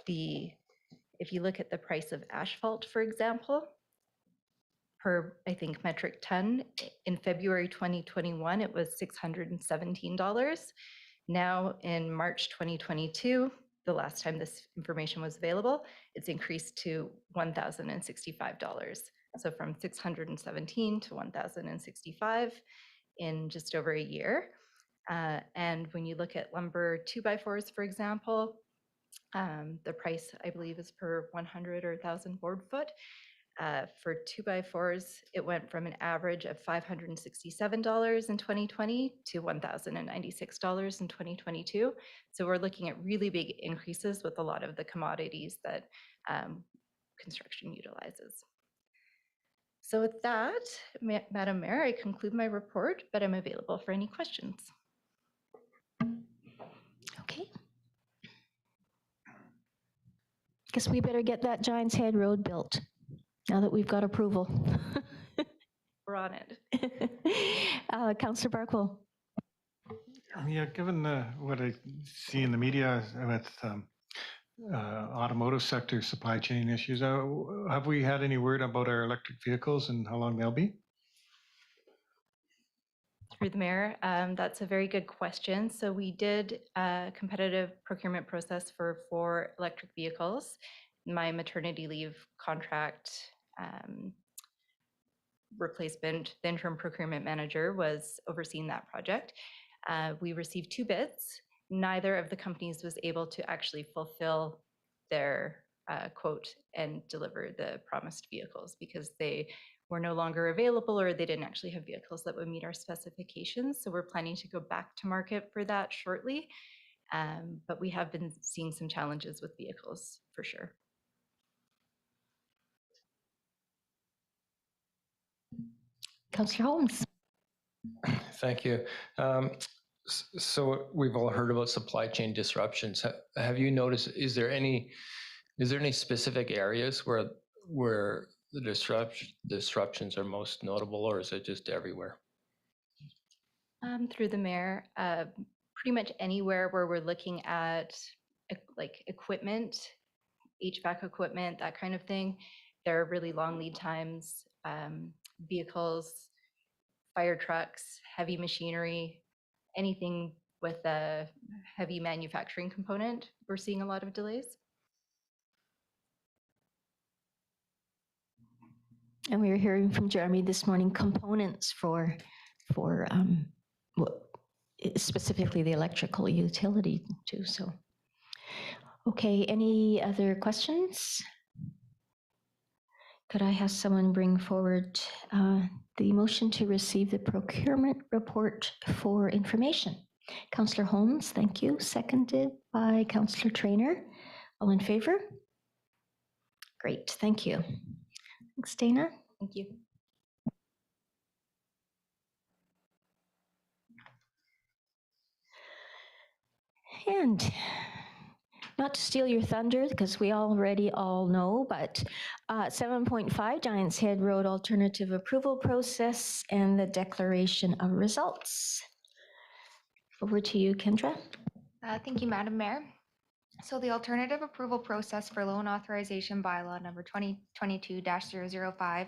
if you look at the price of asphalt, for example, per, I think, metric ton, in February 2021, it was $617. Now in March 2022, the last time this information was available, it's increased to $1,065. So from 617 to 1,065 in just over a year. And when you look at lumber 2x4s, for example, the price, I believe, is per 100 or 1,000 board foot. For 2x4s, it went from an average of $567 in 2020 to $1,096 in 2022. So we're looking at really big increases with a lot of the commodities that construction utilizes. So with that, Madam Mayor, I conclude my report, but I'm available for any questions. Okay. Guess we better get that Giant's Head Road built now that we've got approval. We're on it. Councillor Barkwell. Yeah, given what I see in the media with automotive sector supply chain issues, have we had any word about our electric vehicles and how long they'll be? Through the mayor, that's a very good question. So we did a competitive procurement process for 4 electric vehicles. My maternity leave contract replacement, the interim procurement manager, was overseeing that project. We received 2 bids. Neither of the companies was able to actually fulfill their quote and deliver the promised vehicles because they were no longer available or they didn't actually have vehicles that would meet our specifications. So we're planning to go back to market for that shortly. But we have been seeing some challenges with vehicles for sure. Councillor Holmes. Thank you. So we've all heard about supply chain disruptions. Have you noticed, is there any specific areas where the disruptions are most notable, or is it just everywhere? Through the mayor, pretty much anywhere where we're looking at like equipment, HVAC equipment, that kind of thing, there are really long lead times. Vehicles, fire trucks, heavy machinery, anything with a heavy manufacturing component, we're seeing a lot of delays. And we were hearing from Jeremy this morning, components for specifically the electrical utility too. So, okay, any other questions? Could I have someone bring forward the motion to receive the procurement report for information? Councillor Holmes, thank you. Seconded by Councillor Traynor. All in favor? Great, thank you. Thanks, Dana. Thank you. And not to steal your thunder, because we already all know, but 7.5, Giant's Head Road Alternative Approval Process and the Declaration of Results. Over to you, Kendra. Thank you, Madam Mayor. So the alternative approval process for loan authorization bylaw number 2022-005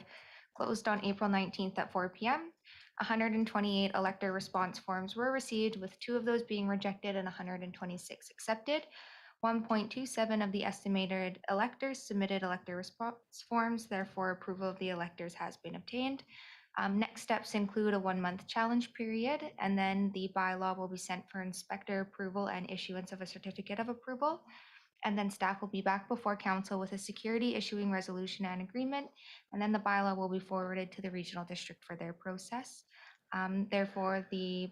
closed on April 19th at 4 p.m. 128 elector response forms were received, with 2 of those being rejected and 126 accepted. 1.27 of the estimated electors submitted elector response forms, therefore approval of the electors has been obtained. Next steps include a 1-month challenge period, and then the bylaw will be sent for inspector approval and issuance of a certificate of approval. And then staff will be back before council with a security issuing resolution and agreement, and then the bylaw will be forwarded to the regional district for their process. Therefore, the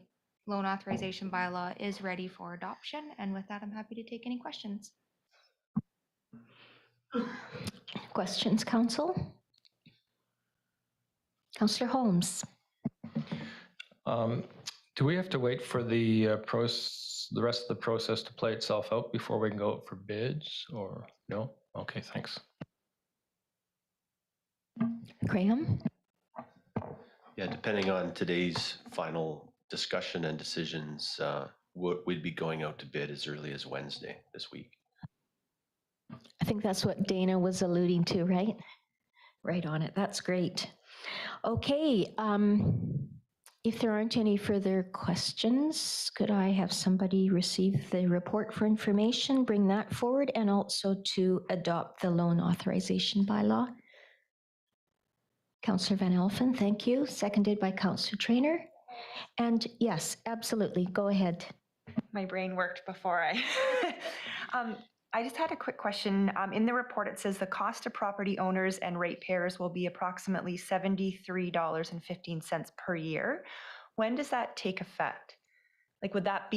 loan authorization bylaw is ready for adoption, and with that, I'm happy to take any questions. Questions, Council? Councillor Holmes. Do we have to wait for the rest of the process to play itself out before we can go out for bids, or no? Okay, thanks. Graham. Yeah, depending on today's final discussion and decisions, we'd be going out to bid as early as Wednesday this week. I think that's what Dana was alluding to, right? Right on it. That's great. Okay. If there aren't any further questions, could I have somebody receive the report for information, bring that forward, and also to adopt the loan authorization bylaw? Councillor Van Elfen, thank you. Seconded by Councillor Traynor. And yes, absolutely. Go ahead. My brain worked before I. I just had a quick question. In the report, it says the cost to property owners and ratepayers will be approximately $73.15 per year. When does that take effect? Like, would that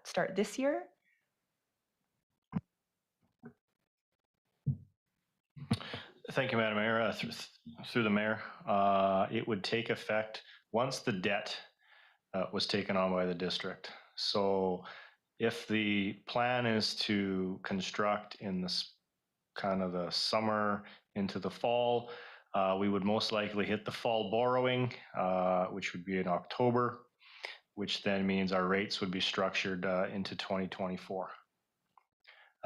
start this year? Thank you, Madam Mayor. Through the mayor, it would take effect once the debt was taken on by the district. So if the plan is to construct in this kind of the summer into the fall, we would most likely hit the fall borrowing, which would be in October, which then means our rates would be structured into 2024.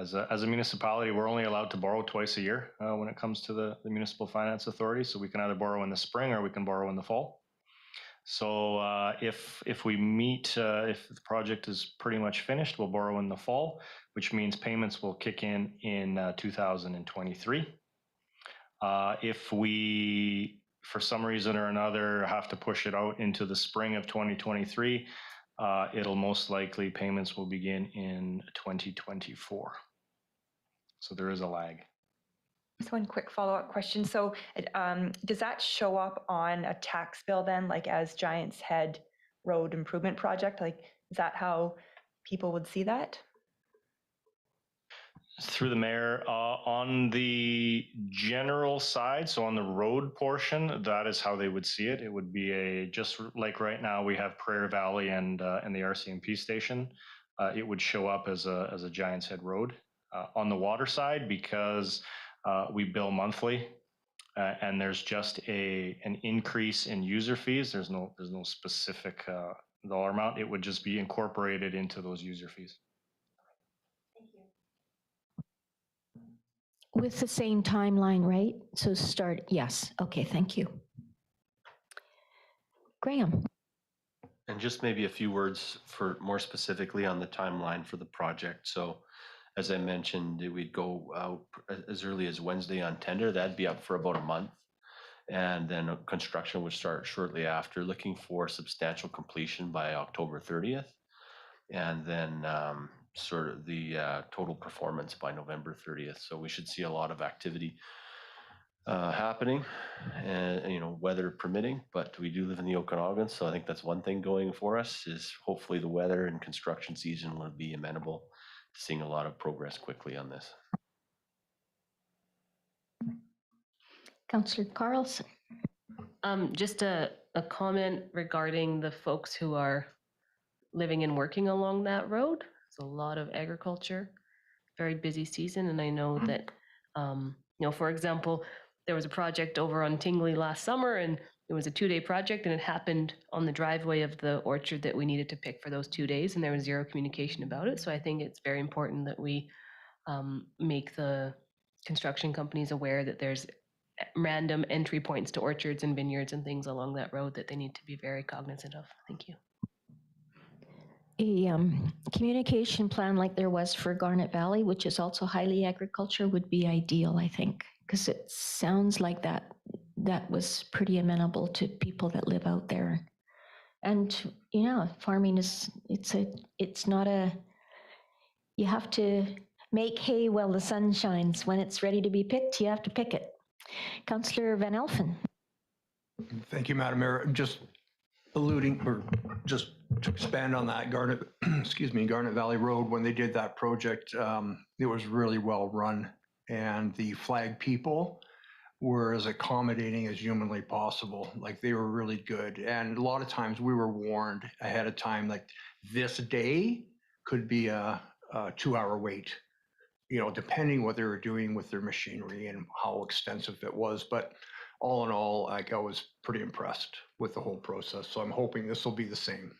As a municipality, we're only allowed to borrow twice a year when it comes to the Municipal Finance Authority. So we can either borrow in the spring or we can borrow in the fall. So if we meet, if the project is pretty much finished, we'll borrow in the fall, which means payments will kick in 2023. If we, for some reason or another, have to push it out into the spring of 2023, it'll most likely payments will begin in 2024. So there is a lag. Just one quick follow-up question. So does that show up on a tax bill then, like as Giants Head Road Improvement Project? Like, is that how people would see that? Through the mayor, on the general side, so on the road portion, that is how they would see it. It would be just like right now we have Prairie Valley and the RCMP station. It would show up as a Giants Head Road. On the water side, because we bill monthly, and there's just an increase in user fees. There's no specific dollar amount. It would just be incorporated into those user fees. With the same timeline, right? So start, yes. Okay, thank you. Graham. And just maybe a few words for more specifically on the timeline for the project. So as I mentioned, we'd go out as early as Wednesday on tender. That'd be up for about a month. And then construction would start shortly after, looking for substantial completion by October 30th. And then sort of the total performance by November 30th. So we should see a lot of activity happening, and weather permitting, but we do live in the Okanagan, so I think that's one thing going for us is hopefully the weather and construction season will be amenable to seeing a lot of progress quickly on this. Councillor Carlson. Just a comment regarding the folks who are living and working along that road. It's a lot of agriculture, very busy season, and I know that, for example, there was a project over on Tingley last summer, and it was a 2-day project, and it happened on the driveway of the orchard that we needed to pick for those 2 days, and there was zero communication about it. So I think it's very important that we make the construction companies aware that there's random entry points to orchards and vineyards and things along that road that they need to be very cognizant of. Thank you. A communication plan like there was for Garnet Valley, which is also highly agriculture, would be ideal, I think, because it sounds like that was pretty amenable to people that live out there. And farming is, it's not you have to make hay while the sun shines. When it's ready to be picked, you have to pick it. Councillor Van Elfen. Thank you, Madam Mayor. Just alluding, or just to expand on that, Garnet Valley Road, when they did that project, it was really well run, and the flag people were as accommodating as humanly possible. Like, they were really good. And a lot of times we were warned ahead of time, like, this day could be a 2-hour wait, depending what they were doing with their machinery and how extensive it was. But all in all, like, I was pretty impressed with the whole process. So I'm hoping this will be the same.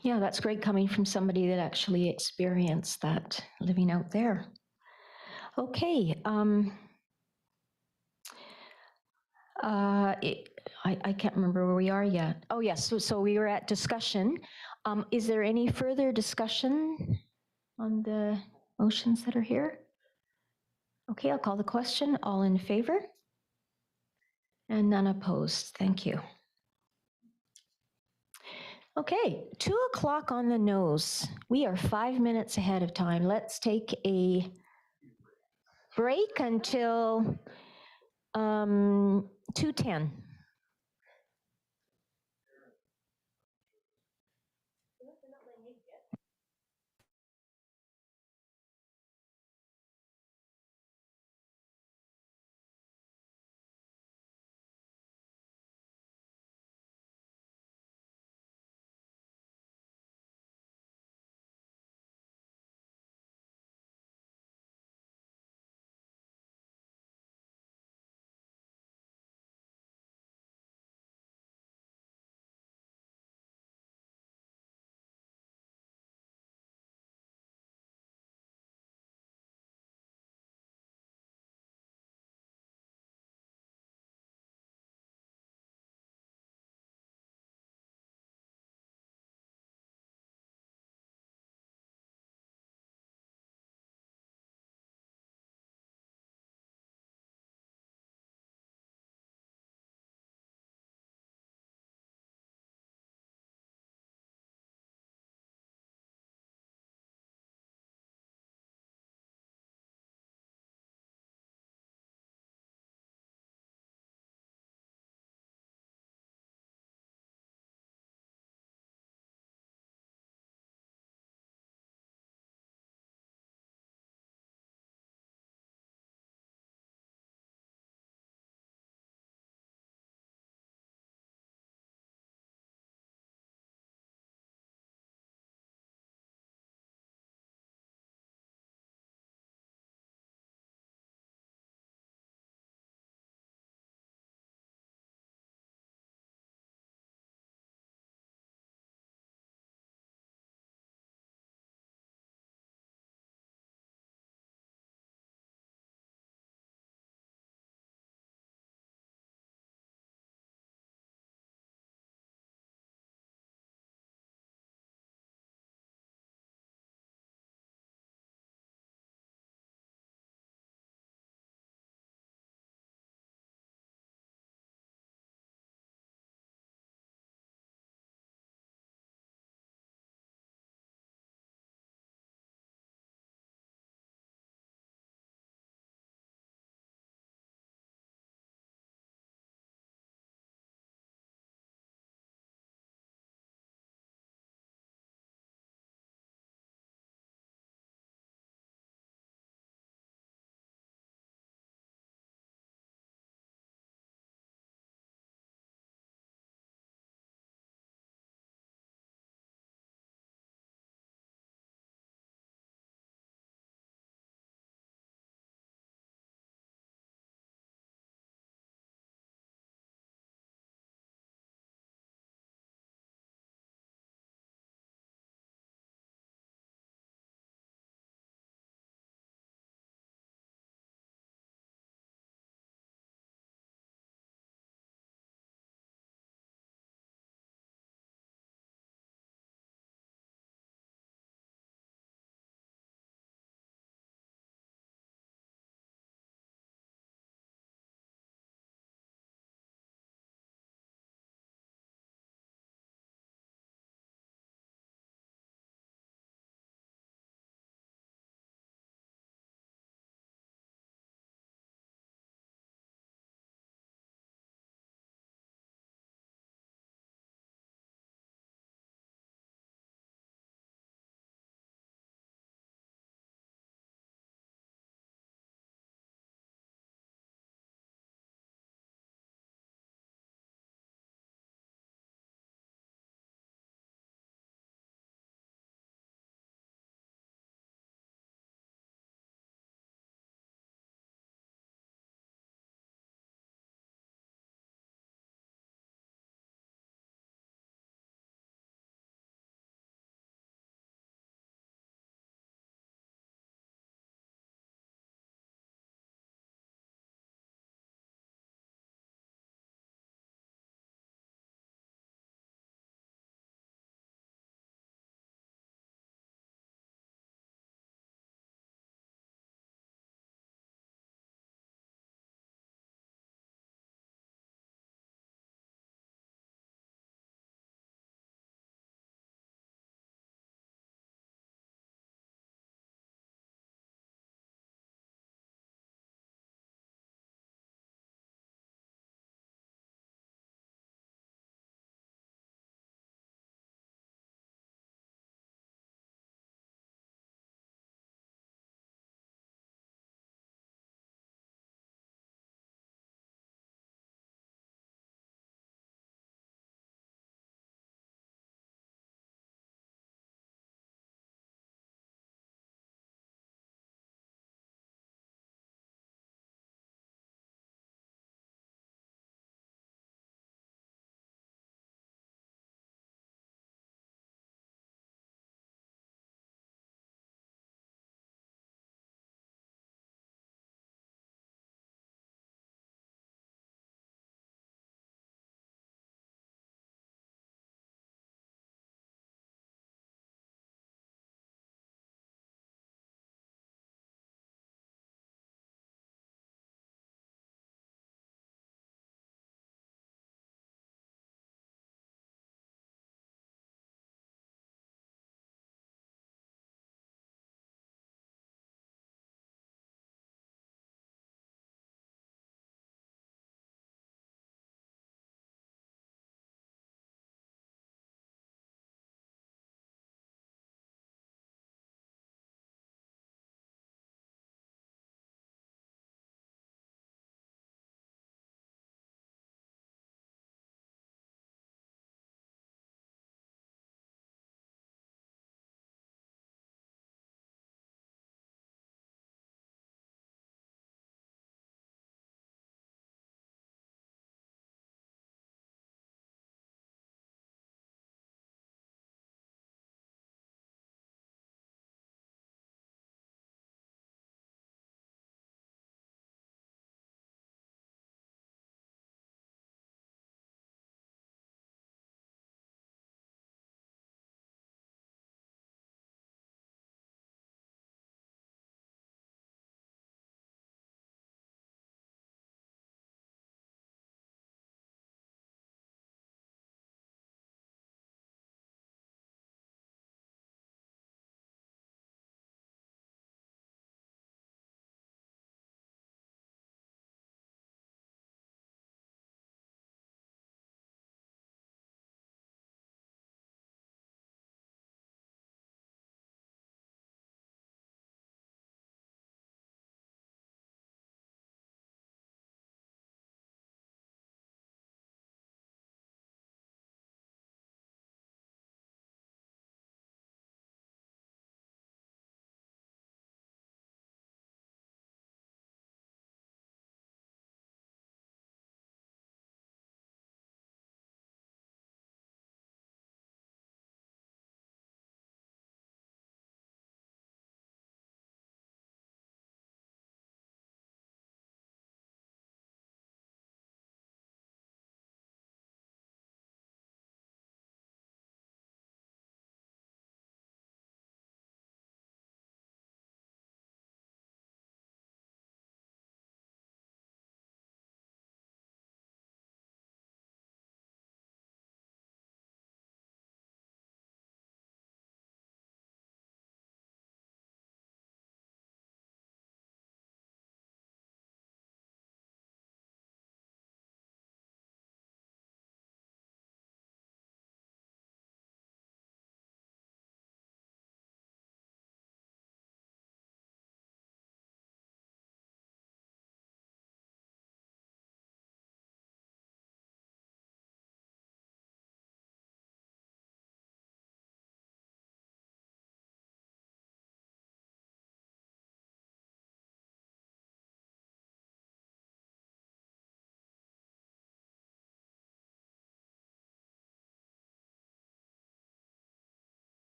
Yeah, that's great coming from somebody that actually experienced that living out there. Okay. I can't remember where we are yet. Oh, yes. So we were at discussion. Is there any further discussion on the motions that are here? Okay, I'll call the question. All in favor? And none opposed. Thank you. Okay, 2:00 on the nose. We are 5 minutes ahead of time. Let's take a break until 2:10.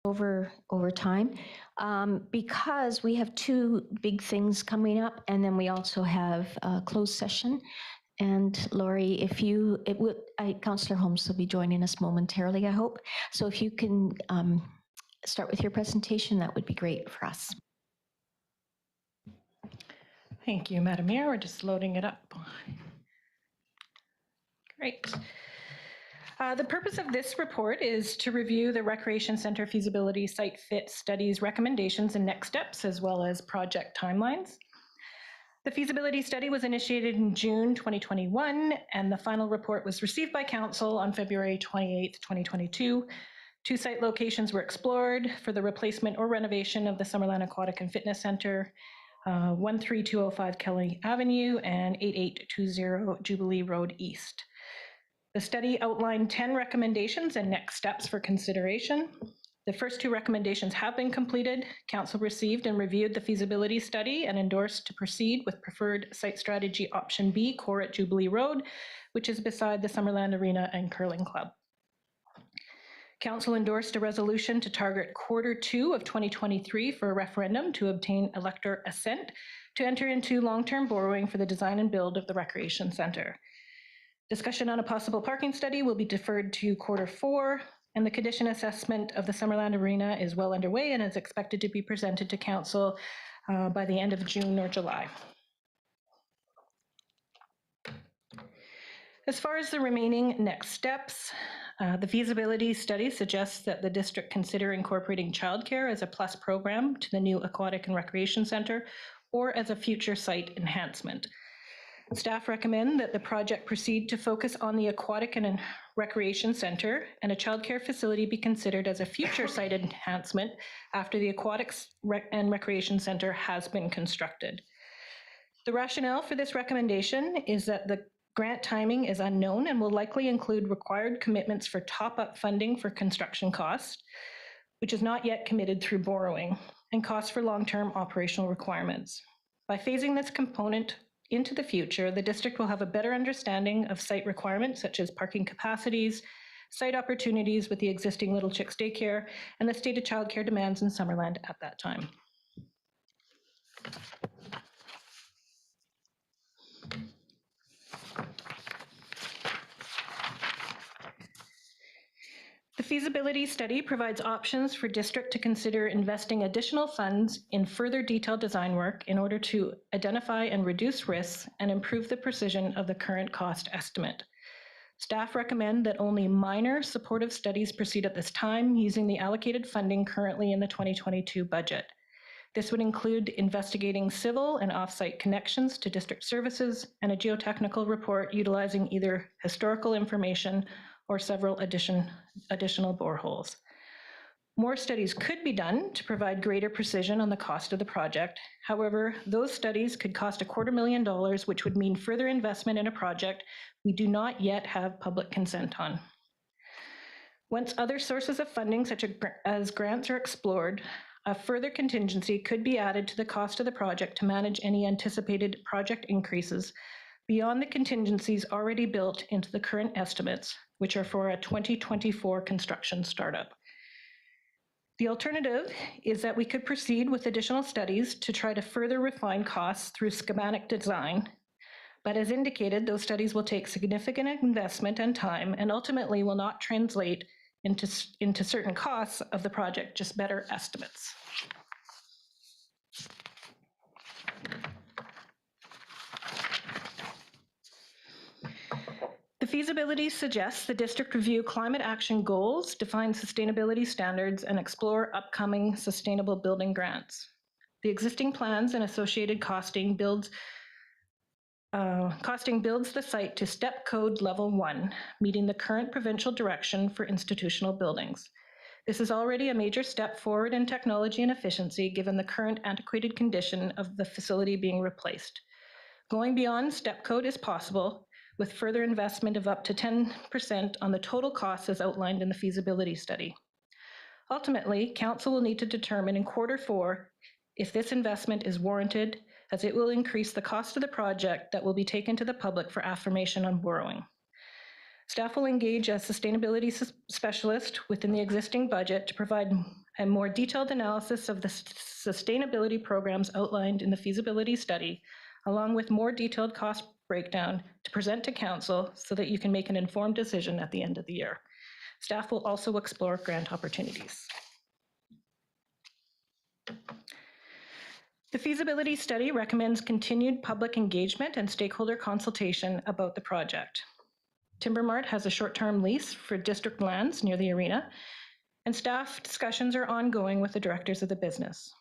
over time, because we have two big things coming up, and then we also have a closed session. And Lori, Councillor Holmes will be joining us momentarily, I hope. So if you can start with your presentation, that would be great for us. Thank you, Madam Mayor. We're just loading it up. Great. The purpose of this report is to review the Recreation Center feasibility site fit studies recommendations and next steps, as well as project timelines. The feasibility study was initiated in June 2021, and the final report was received by Council on February 28, 2022. Two site locations were explored for the replacement or renovation of the Summerland Aquatic and Fitness Center, 13205 Kelly Avenue and 8820 Jubilee Road East. The study outlined 10 recommendations and next steps for consideration. The first two recommendations have been completed. Council received and reviewed the feasibility study and endorsed to proceed with preferred site strategy option B, core at Jubilee Road, which is beside the Summerland Arena and Curling Club. Council endorsed a resolution to target Q2 of 2023 for a referendum to obtain elector assent to enter into long-term borrowing for the design and build of the Recreation Center. Discussion on a possible parking study will be deferred to Q4, and the condition assessment of the Summerland Arena is well underway and is expected to be presented to Council by the end of June or July. As far as the remaining next steps, the feasibility study suggests that the district consider incorporating childcare as a plus program to the new Aquatic and Recreation Center or as a future site enhancement. Staff recommend that the project proceed to focus on the Aquatic and Recreation Center, and a childcare facility be considered as a future site enhancement after the Aquatics and Recreation Center has been constructed. The rationale for this recommendation is that the grant timing is unknown and will likely include required commitments for top-up funding for construction costs, which is not yet committed through borrowing, and costs for long-term operational requirements. By phasing this component into the future, the district will have a better understanding of site requirements such as parking capacities, site opportunities with the existing Little Chicks daycare, and the stated childcare demands in Summerland at that time. The feasibility study provides options for district to consider investing additional funds in further detailed design work in order to identify and reduce risks and improve the precision of the current cost estimate. Staff recommend that only minor supportive studies proceed at this time using the allocated funding currently in the 2022 budget. This would include investigating civil and off-site connections to district services and a geotechnical report utilizing either historical information or several additional boreholes. More studies could be done to provide greater precision on the cost of the project. However, those studies could cost $250,000, which would mean further investment in a project we do not yet have public consent on. Once other sources of funding, such as grants, are explored, a further contingency could be added to the cost of the project to manage any anticipated project increases beyond the contingencies already built into the current estimates, which are for a 2024 construction startup. The alternative is that we could proceed with additional studies to try to further refine costs through schematic design. But as indicated, those studies will take significant investment and time and ultimately will not translate into certain costs of the project, just better estimates. The feasibility suggests the district review climate action goals, define sustainability standards, and explore upcoming sustainable building grants. The existing plans and associated costing builds the site to step code level 1, meeting the current provincial direction for institutional buildings. This is already a major step forward in technology and efficiency given the current antiquated condition of the facility being replaced. Going beyond step code is possible, with further investment of up to 10% on the total costs as outlined in the feasibility study. Ultimately, Council will need to determine in Q4 if this investment is warranted, as it will increase the cost of the project that will be taken to the public for affirmation on borrowing. Staff will engage a sustainability specialist within the existing budget to provide and more detailed analysis of the sustainability programs outlined in the feasibility study, along with more detailed cost breakdown to present to council so that you can make an informed decision at the end of the year. Staff will also explore grant opportunities. The feasibility study recommends continued public engagement and stakeholder consultation about the project. Timber Mart has a short-term lease for district lands near the arena, and staff discussions are ongoing with the directors of the business.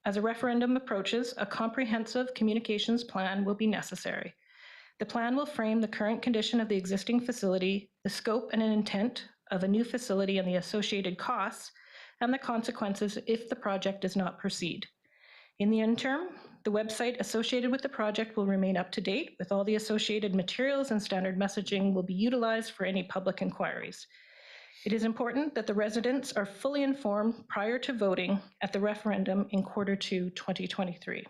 As a referendum approaches, a comprehensive communications plan will be necessary. The plan will frame the current condition of the existing facility, the scope and intent of a new facility and the associated costs, and the consequences if the project does not proceed. In the interim, the website associated with the project will remain up to date with all the associated materials, and standard messaging will be utilized for any public inquiries. It is important that the residents are fully informed prior to voting at the referendum in Q2 2023.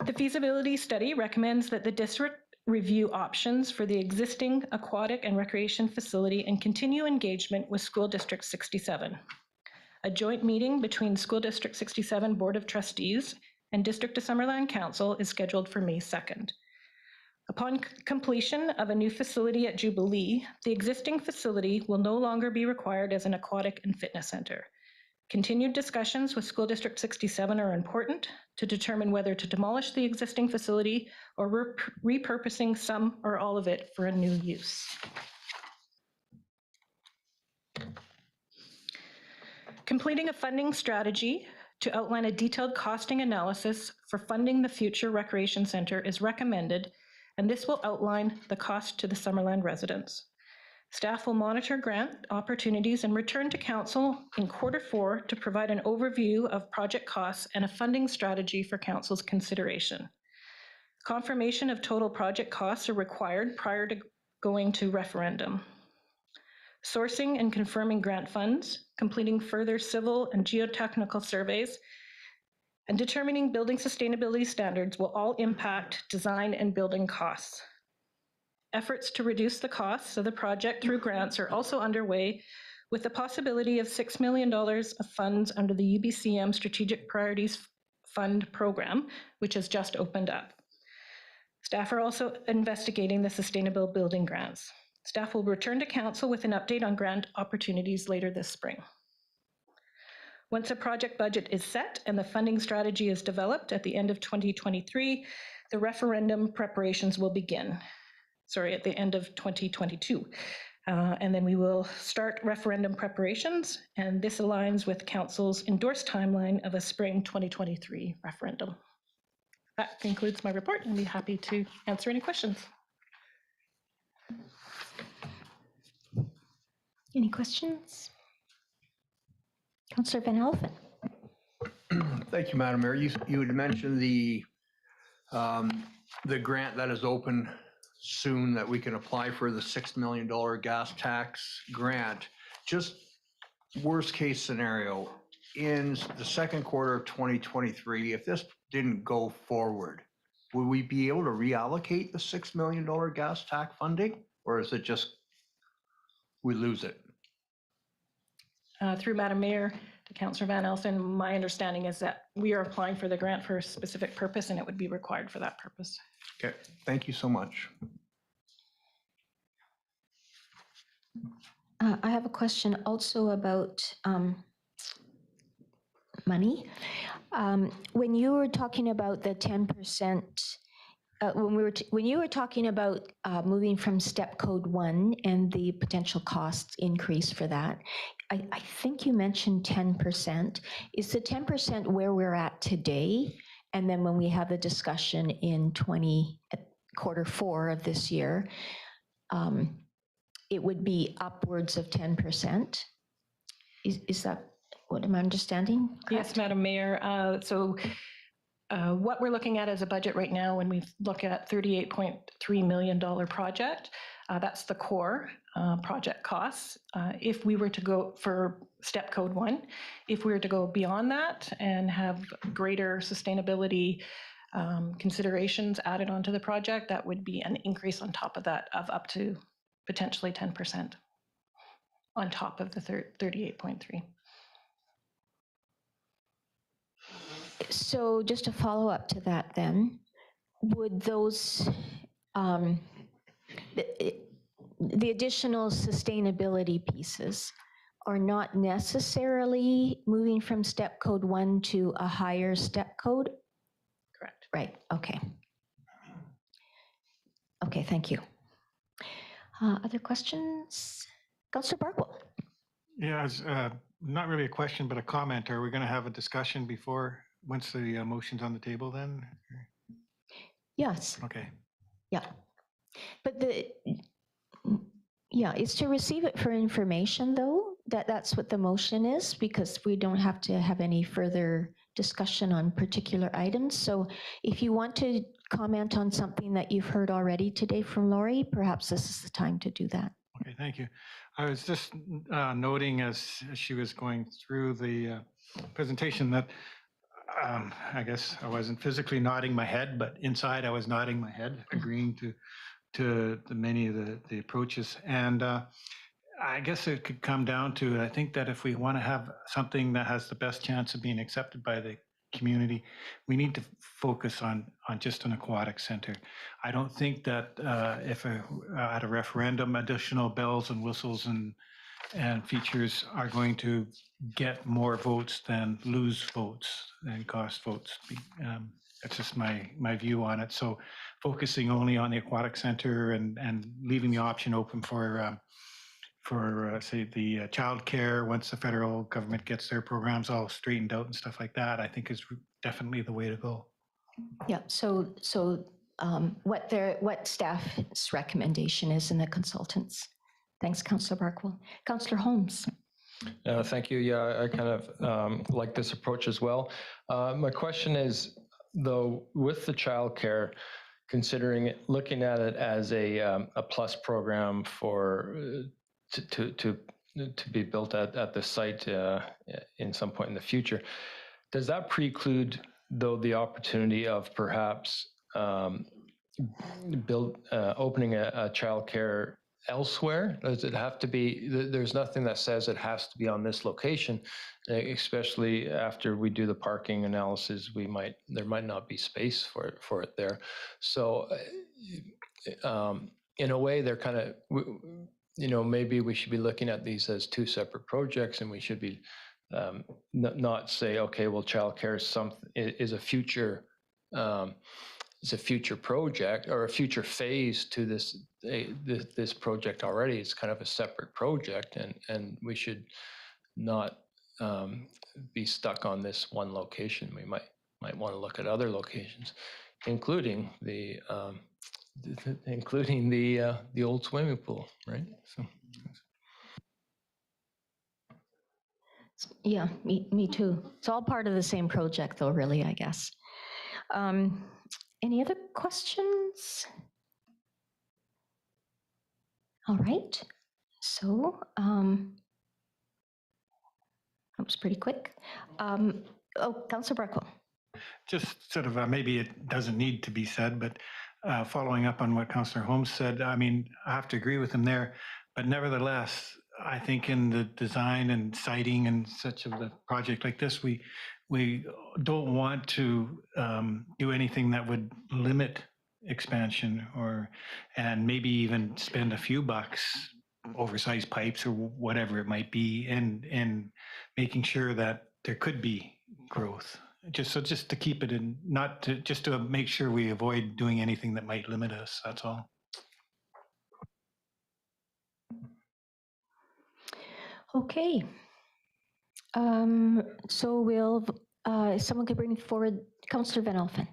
The feasibility study recommends that the district review options for the existing aquatic and recreation facility and continue engagement with School District 67. A joint meeting between School District 67 Board of Trustees and District of Summerland Council is scheduled for May 2nd. Upon completion of a new facility at Jubilee, the existing facility will no longer be required as an aquatic and fitness center. Continued discussions with School District 67 are important to determine whether to demolish the existing facility or repurposing some or all of it for a new use. Completing a funding strategy to outline a detailed costing analysis for funding the future recreation center is recommended, and this will outline the cost to the Summerland residents. Staff will monitor grant opportunities and return to council in Q4 to provide an overview of project costs and a funding strategy for council's consideration. Confirmation of total project costs are required prior to going to referendum. Sourcing and confirming grant funds, completing further civil and geotechnical surveys, and determining building sustainability standards will all impact design and building costs. Efforts to reduce the costs of the project through grants are also underway, with the possibility of $6 million of funds under the UBCM Strategic Priorities Fund program, which has just opened up. Staff are also investigating the sustainable building grants. Staff will return to council with an update on grant opportunities later this spring. Once a project budget is set and the funding strategy is developed at the end of 2023, the referendum preparations will begin. At the end of 2022. And then we will start referendum preparations, and this aligns with council's endorsed timeline of a spring 2023 referendum. That concludes my report, and I'd be happy to answer any questions. Any questions? Councillor Van Alphen. Thank you, Madam Mayor. You had mentioned the grant that is open soon that we can apply for, the $6 million gas tax grant. Just worst case scenario, in the Q2 of 2023, if this didn't go forward, would we be able to reallocate the $6 million gas tax funding, or is it just we lose it? Through Madam Mayor to Councillor Van Alphen, my understanding is that we are applying for the grant for a specific purpose, and it would be required for that purpose. Okay, thank you so much. I have a question also about money. When you were talking about the 10%, when you were talking about moving from step code 1 and the potential cost increase for that, I think you mentioned 10%. Is the 10% where we're at today? And then when we have the discussion in Q4 of this year, it would be upwards of 10%? Is that what I'm understanding? Correct? Yes, Madam Mayor. What we're looking at as a budget right now, when we look at $38.3 million project, that's the core project costs. If we were to go for step code 1, if we were to go beyond that and have greater sustainability considerations added onto the project, that would be an increase on top of that of up to potentially 10% on top of the 38.3. So just a follow up to that then, would those, the additional sustainability pieces are not necessarily moving from step code 1 to a higher step code? Correct. Right, okay. Okay, thank you. Other questions? Councillor Barkwell. Yeah, it's not really a question, but a comment. Are we going to have a discussion before, once the motion's on the table then? Yes, Okay. yeah. But yeah, it's to receive it for information though, that's what the motion is, because we don't have to have any further discussion on particular items. So if you want to comment on something that you've heard already today from Lori, perhaps this is the time to do that. Okay, thank you. I was just noting as she was going through the presentation that I guess I wasn't physically nodding my head, but inside I was nodding my head, agreeing to the many of the approaches. And I guess it could come down to, I think that if we want to have something that has the best chance of being accepted by the community, we need to focus on just an aquatic center. I don't think that if at a referendum, additional bells and whistles and features are going to get more votes than lose votes and cost votes. That's just my view on it. So focusing only on the aquatic center and leaving the option open for say the childcare, once the federal government gets their programs all straightened out and stuff like that, I think is definitely the way to go. Yeah, so what staff's recommendation is in the consultants. Thanks, Councillor Barkwell. Councillor Holmes. Thank you. Yeah, I kind of like this approach as well. My question is, though, with the childcare, considering it, looking at it as a plus program for to be built at the site in some point in the future, does that preclude, though, the opportunity of perhaps opening a childcare elsewhere? Does it have to be, there's nothing that says it has to be on this location, especially after we do the parking analysis, there might not be space for it there. So in a way, they're kind of, maybe we should be looking at these as two separate projects, and we should be not say, okay, well, childcare is a future it's a future project or a future phase to this project already. It's kind of a separate project, and we should not be stuck on this one location. We might want to look at other locations, including the old swimming pool, right? So. Yeah, me too. It's all part of the same project though, really, I guess. Any other questions? All right, so that was pretty quick. Councillor Barkwell. Just sort of maybe it doesn't need to be said, but following up on what Councillor Holmes said, I mean, I have to agree with him there, but nevertheless, I think in the design and siting and such of the project like this, we don't want to do anything that would limit expansion and maybe even spend a few bucks, oversized pipes or whatever it might be, and making sure that there could be growth. Just to keep it in, just to make sure we avoid doing anything that might limit us. That's all. Okay. So someone could bring forward Councillor Van Alphen.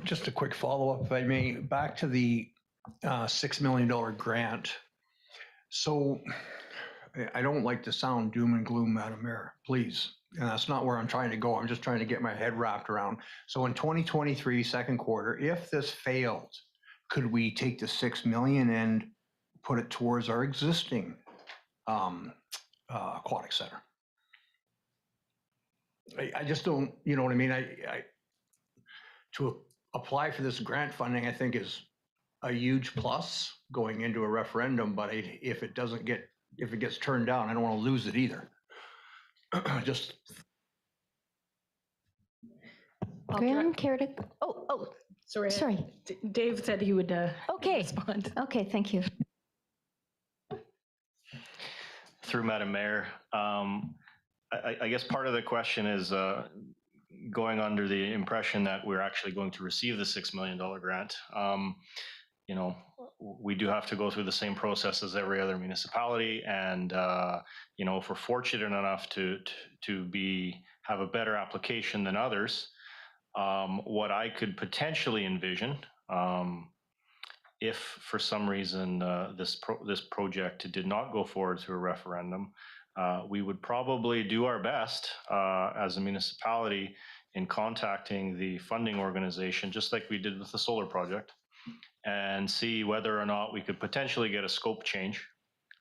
Just a quick follow-up, if I may, back to the $6 million grant. So I don't like to sound doom and gloom, Madam Mayor, please. And that's not where I'm trying to go. I'm just trying to get my head wrapped around. So in 2023, second quarter, if this failed, could we take the $6 million and put it towards our existing aquatic center? I just don't, you know what I mean? To apply for this grant funding, I think is a huge plus going into a referendum, but if it gets turned down, I don't want to lose it either. Just Graham, care to? Oh, sorry. Dave said he would Okay. respond. Okay, thank you. Through Madam Mayor, I guess part of the question is going under the impression that we're actually going to receive the $6 million grant. You know, we do have to go through the same process as every other municipality, and you know, if we're fortunate enough to have a better application than others, what I could potentially envision, if for some reason this project did not go forward through a referendum, we would probably do our best as a municipality in contacting the funding organization, just like we did with the solar project, and see whether or not we could potentially get a scope change.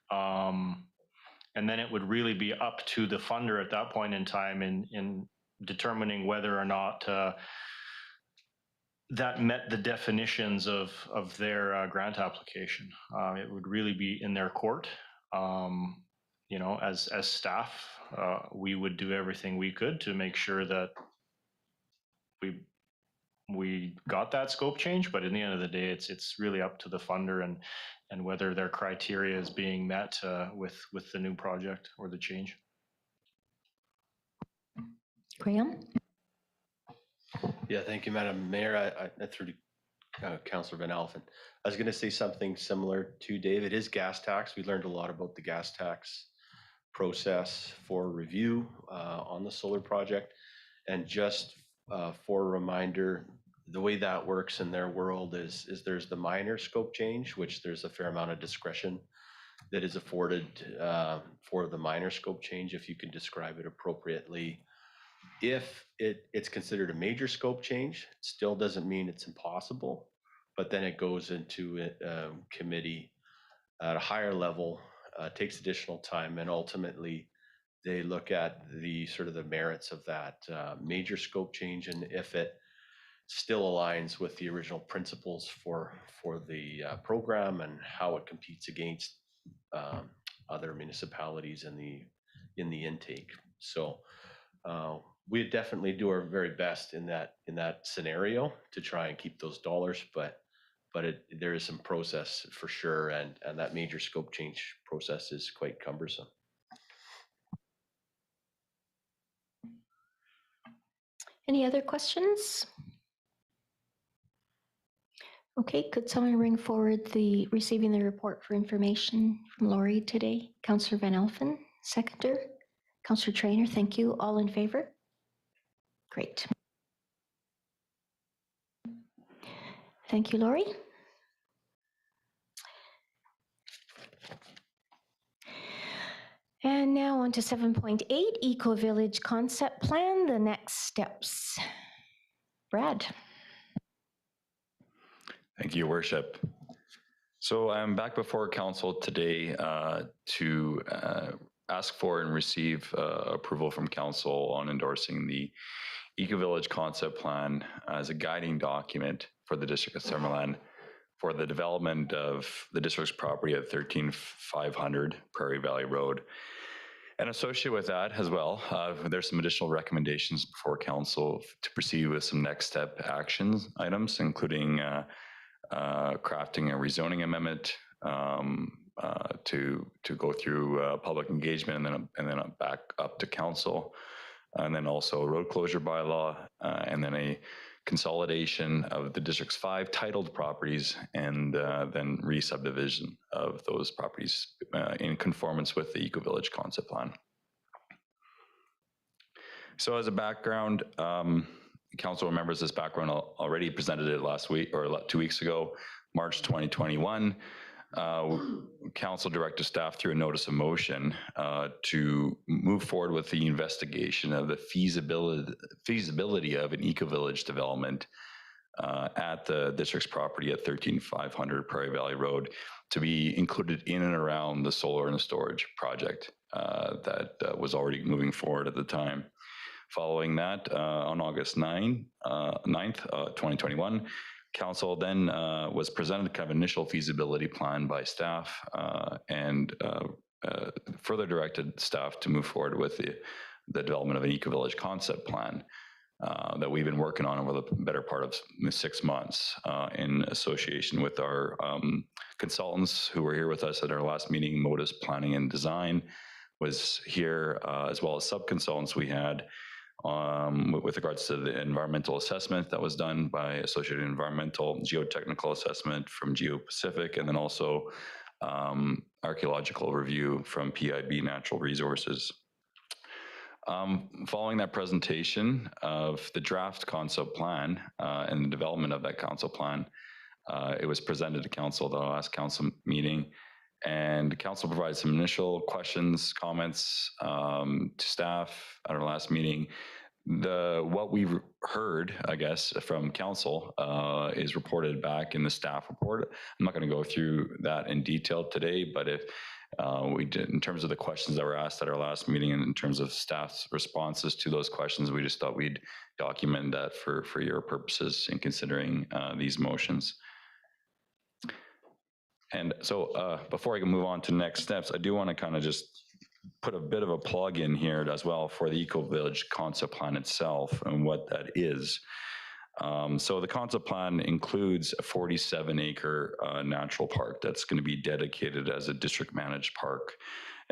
And then it would really be up to the funder at that point in time in determining whether or not that met the definitions of their grant application. It would really be in their court. You know, as staff, we would do everything we could to make sure that we got that scope change, but in the end of the day, it's really up to the funder and whether their criteria is being met with the new project or the change. Graham? Yeah, thank you, Madam Mayor. I through to Councillor Van Alphen. I was going to say something similar to Dave. It is gas tax. We learned a lot about the gas tax process for review on the solar project. And just for a reminder, the way that works in their world is there's the minor scope change, which there's a fair amount of discretion that is afforded for the minor scope change, if you can describe it appropriately. If it's considered a major scope change, it still doesn't mean it's impossible, but then it goes into a committee at a higher level, takes additional time, and ultimately they look at the sort of the merits of that major scope change, and if it still aligns with the original principles for the program and how it competes against other municipalities in the intake. So we definitely do our very best in that scenario to try and keep those dollars, but there is some process for sure, and that major scope change process is quite cumbersome. Any other questions? Okay, could someone bring forward the receiving the report for information from Lori today? Councillor Van Alphen, seconder. Councillor Traynor, thank you. All in favor? Great. Thank you, Lori. And now on to 7.8, Ecovillage Concept Plan, the next steps. Brad. Thank you, Your Worship. So I'm back before Council today to ask for and receive approval from Council on endorsing the Ecovillage Concept Plan as a guiding document for the District of Summerland for the development of the district's property at 13500 Prairie Valley Road. And associated with that as well, there's some additional recommendations before Council to proceed with some next step actions items, including crafting a rezoning amendment to go through public engagement and then back up to Council, and then also a road closure bylaw, and then a consolidation of the district's 5 titled properties, and then re-subdivision of those properties in conformance with the Ecovillage Concept Plan. So as a background, Council remembers this background already presented it last week or 2 weeks ago, March 2021. Council directed staff through a notice of motion to move forward with the investigation of the feasibility of an Ecovillage development at the district's property at 13500 Prairie Valley Road to be included in and around the solar and storage project that was already moving forward at the time. Following that, on August 9th, 2021, Council then was presented kind of initial feasibility plan by staff and further directed staff to move forward with the development of an Ecovillage concept plan that we've been working on over the better part of 6 months in association with our consultants who were here with us at our last meeting. Modus Planning and Design was here, as well as sub-consultants we had with regards to the environmental assessment that was done by Associated Environmental, geotechnical assessment from Geo-Pacific, and then also archaeological review from PIB Natural Resources. Following that presentation of the draft concept plan and the development of that concept plan, it was presented to council at the last council meeting, and the council provided some initial questions, comments to staff at our last meeting. What we've heard, I guess, from council is reported back in the staff report. I'm not going to go through that in detail today, but if we did, in terms of the questions that were asked at our last meeting and in terms of staff's responses to those questions, we just thought we'd document that for your purposes in considering these motions. And so before I can move on to next steps, I do want to kind of just put a bit of a plug in here as well for the Ecovillage concept plan itself and what that is. So the concept plan includes a 47-acre natural park that's going to be dedicated as a district managed park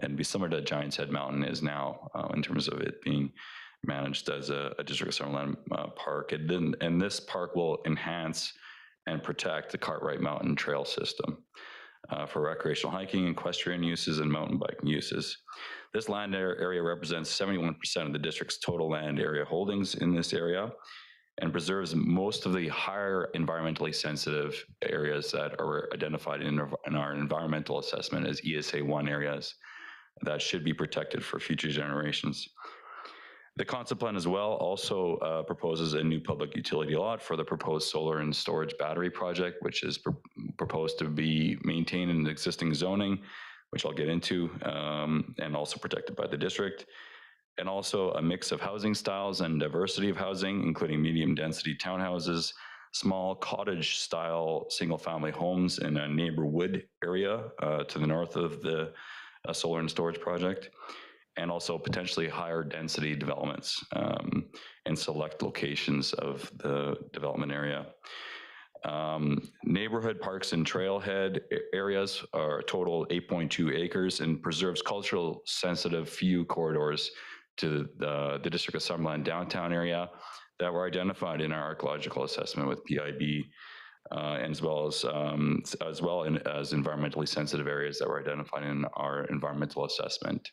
and be similar to Giant's Head Mountain is now in terms of it being managed as a district Summerland park. And this park will enhance and protect the Cartwright Mountain Trail system for recreational hiking, equestrian uses, and mountain biking uses. This land area represents 71% of the district's total land area holdings in this area and preserves most of the higher environmentally sensitive areas that are identified in our environmental assessment as ESA 1 areas that should be protected for future generations. The concept plan as well also proposes a new public utility lot for the proposed solar and storage battery project, which is proposed to be maintained in the existing zoning, which I'll get into, and also protected by the district. And also a mix of housing styles and diversity of housing, including medium density townhouses, small cottage style single family homes in a neighborhood area to the north of the solar and storage project, and also potentially higher density developments in select locations of the development area. Neighborhood parks and trailhead areas are a total 8.2 acres and preserves cultural sensitive few corridors to the District of Summerland downtown area that were identified in our archaeological assessment with PIB, as well as environmentally sensitive areas that were identified in our environmental assessment.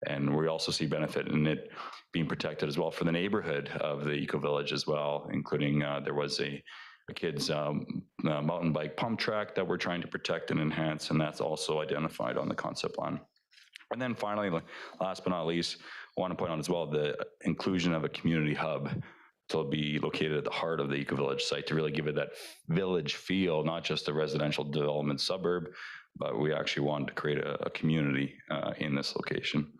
And we also see benefit in it being protected as well for the neighborhood of the Ecovillage as well, including there was a kids mountain bike pump track that we're trying to protect and enhance, and that's also identified on the concept plan. And then finally, last but not least, I want to point out as well the inclusion of a community hub to be located at the heart of the Ecovillage site to really give it that village feel, not just a residential development suburb, but we actually wanted to create a community in this location.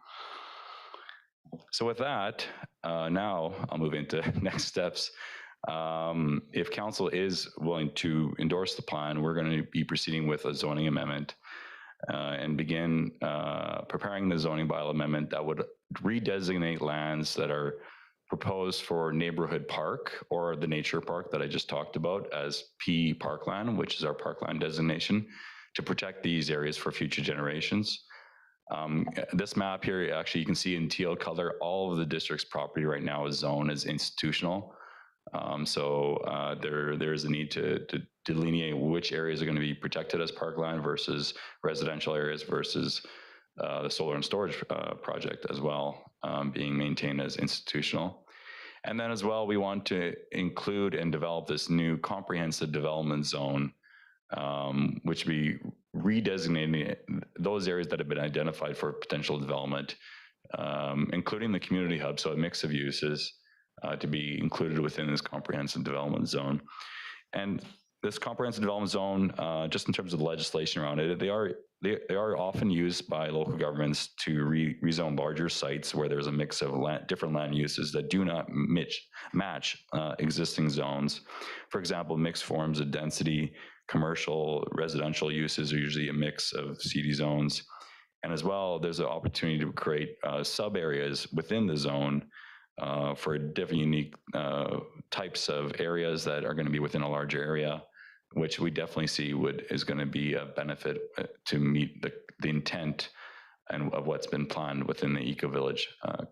So with that, now I'll move into next steps. If council is willing to endorse the plan, we're going to be proceeding with a zoning amendment and begin preparing the zoning bylaw amendment that would redesignate lands that are proposed for neighborhood park or the nature park that I just talked about as P parkland, which is our parkland designation, to protect these areas for future generations. This map here, actually, you can see in teal color, all of the district's property right now is zoned as institutional. So there is a need to delineate which areas are going to be protected as parkland versus residential areas versus the solar and storage project as well, being maintained as institutional. And then as well, we want to include and develop this new comprehensive development zone, which we redesignating those areas that have been identified for potential development, including the community hub, so a mix of uses to be included within this comprehensive development zone. And this comprehensive development zone, just in terms of the legislation around it, they are often used by local governments to rezone larger sites where there's a mix of different land uses that do not match existing zones. For example, mixed forms of density, commercial, residential uses are usually a mix of CD zones. And as well, there's an opportunity to create sub areas within the zone for different unique types of areas that are going to be within a larger area, which we definitely see is going to be a benefit to meet the intent and of what's been planned within the Ecovillage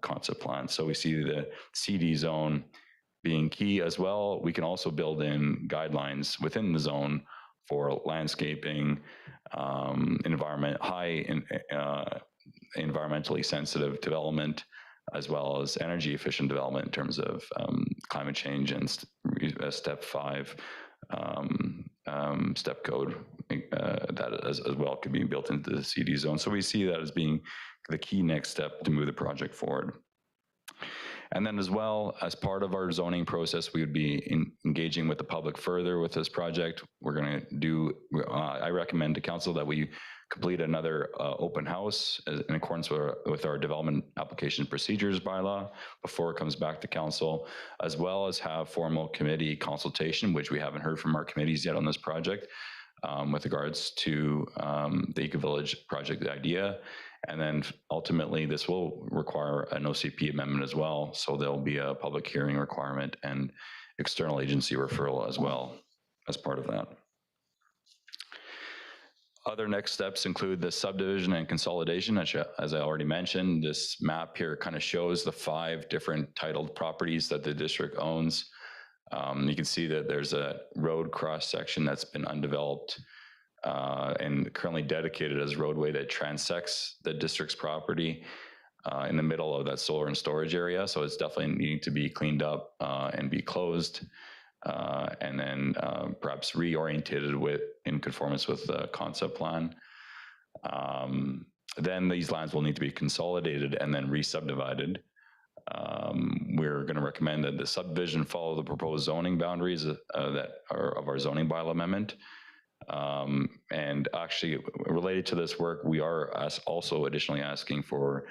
concept plan. So we see the CD zone being key as well. We can also build in guidelines within the zone for landscaping, environmentally sensitive development, as well as energy efficient development in terms of climate change and step 5 step code that as well could be built into the CD zone. So we see that as being the key next step to move the project forward. And then as well, as part of our zoning process, we would be engaging with the public further with this project. We're going to do, I recommend to council that we complete another open house in accordance with our development application procedures bylaw before it comes back to council, as well as have formal committee consultation, which we haven't heard from our committees yet on this project, with regards to the Ecovillage project idea. And then ultimately, this will require an OCP amendment as well. So there'll be a public hearing requirement and external agency referral as well as part of that. Other next steps include the subdivision and consolidation. As I already mentioned, this map here kind of shows the 5 different titled properties that the district owns. You can see that there's a road cross section that's been undeveloped and currently dedicated as roadway that transects the district's property in the middle of that solar and storage area. So it's definitely needing to be cleaned up and be closed, and then perhaps reorientated in conformance with the concept plan. Then these lands will need to be consolidated and then re-subdivided. We're going to recommend that the subdivision follow the proposed zoning boundaries that are of our zoning bylaw amendment. And actually, related to this work, we are also additionally asking for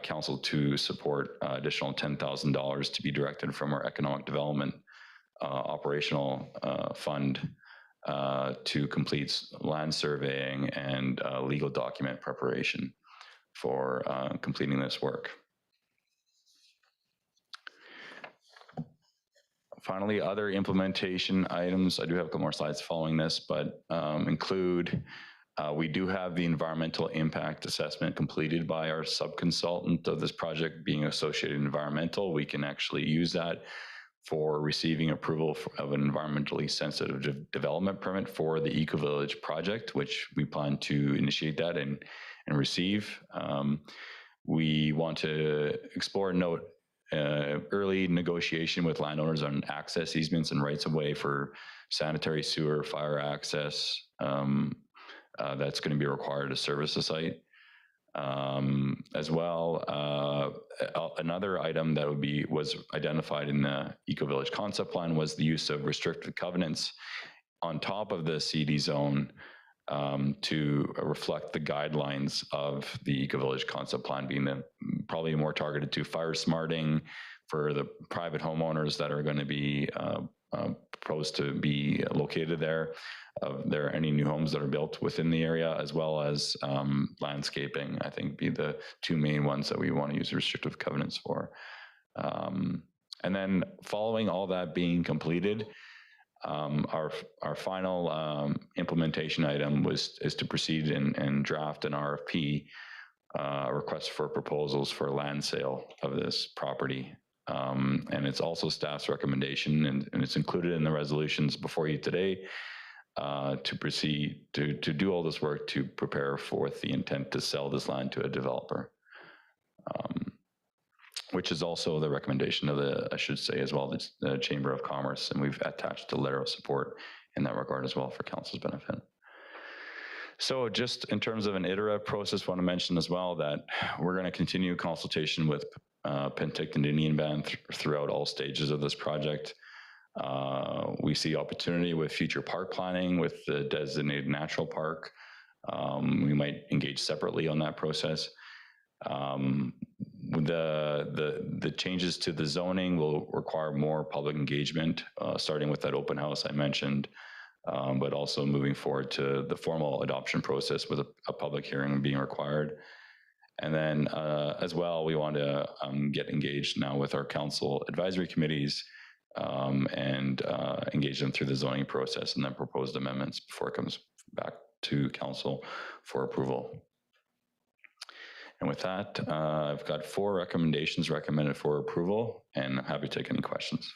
council to support additional $10,000 to be directed from our economic development operational fund to complete land surveying and legal document preparation for completing this work. Finally, other implementation items, I do have a couple more slides following this, but include, we do have the environmental impact assessment completed by our subconsultant of this project being Associated Environmental. We can actually use that for receiving approval of an environmentally sensitive development permit for the Ecovillage project, which we plan to initiate that and receive. We want to explore and note early negotiation with landowners on access easements and rights of way for sanitary sewer, fire access that's going to be required to service the site. As well, another item that was identified in the Ecovillage concept plan was the use of restricted covenants on top of the CD zone to reflect the guidelines of the Ecovillage concept plan, being probably more targeted to fire smarting for the private homeowners that are going to be proposed to be located there. There are any new homes that are built within the area, as well as landscaping, I think, be the 2 main ones that we want to use restrictive covenants for. And then following all that being completed, our final implementation item is to proceed and draft an RFP, request for proposals for land sale of this property. And it's also staff's recommendation, and it's included in the resolutions before you today, to proceed to do all this work to prepare for the intent to sell this land to a developer, which is also the recommendation of I should say as well, the Chamber of Commerce, and we've attached a letter of support in that regard as well for council's benefit. So just in terms of an iterative process, want to mention as well that we're going to continue consultation with Penticton Indian Band throughout all stages of this project. We see opportunity with future park planning with the designated natural park We might engage separately on that process. The changes to the zoning will require more public engagement, starting with that open house I mentioned, but also moving forward to the formal adoption process with a public hearing being required. And then as well, we want to get engaged now with our council advisory committees and engage them through the zoning process and then proposed amendments before it comes back to council for approval. And with that, I've got 4 recommendations recommended for approval, and I'm happy to take any questions.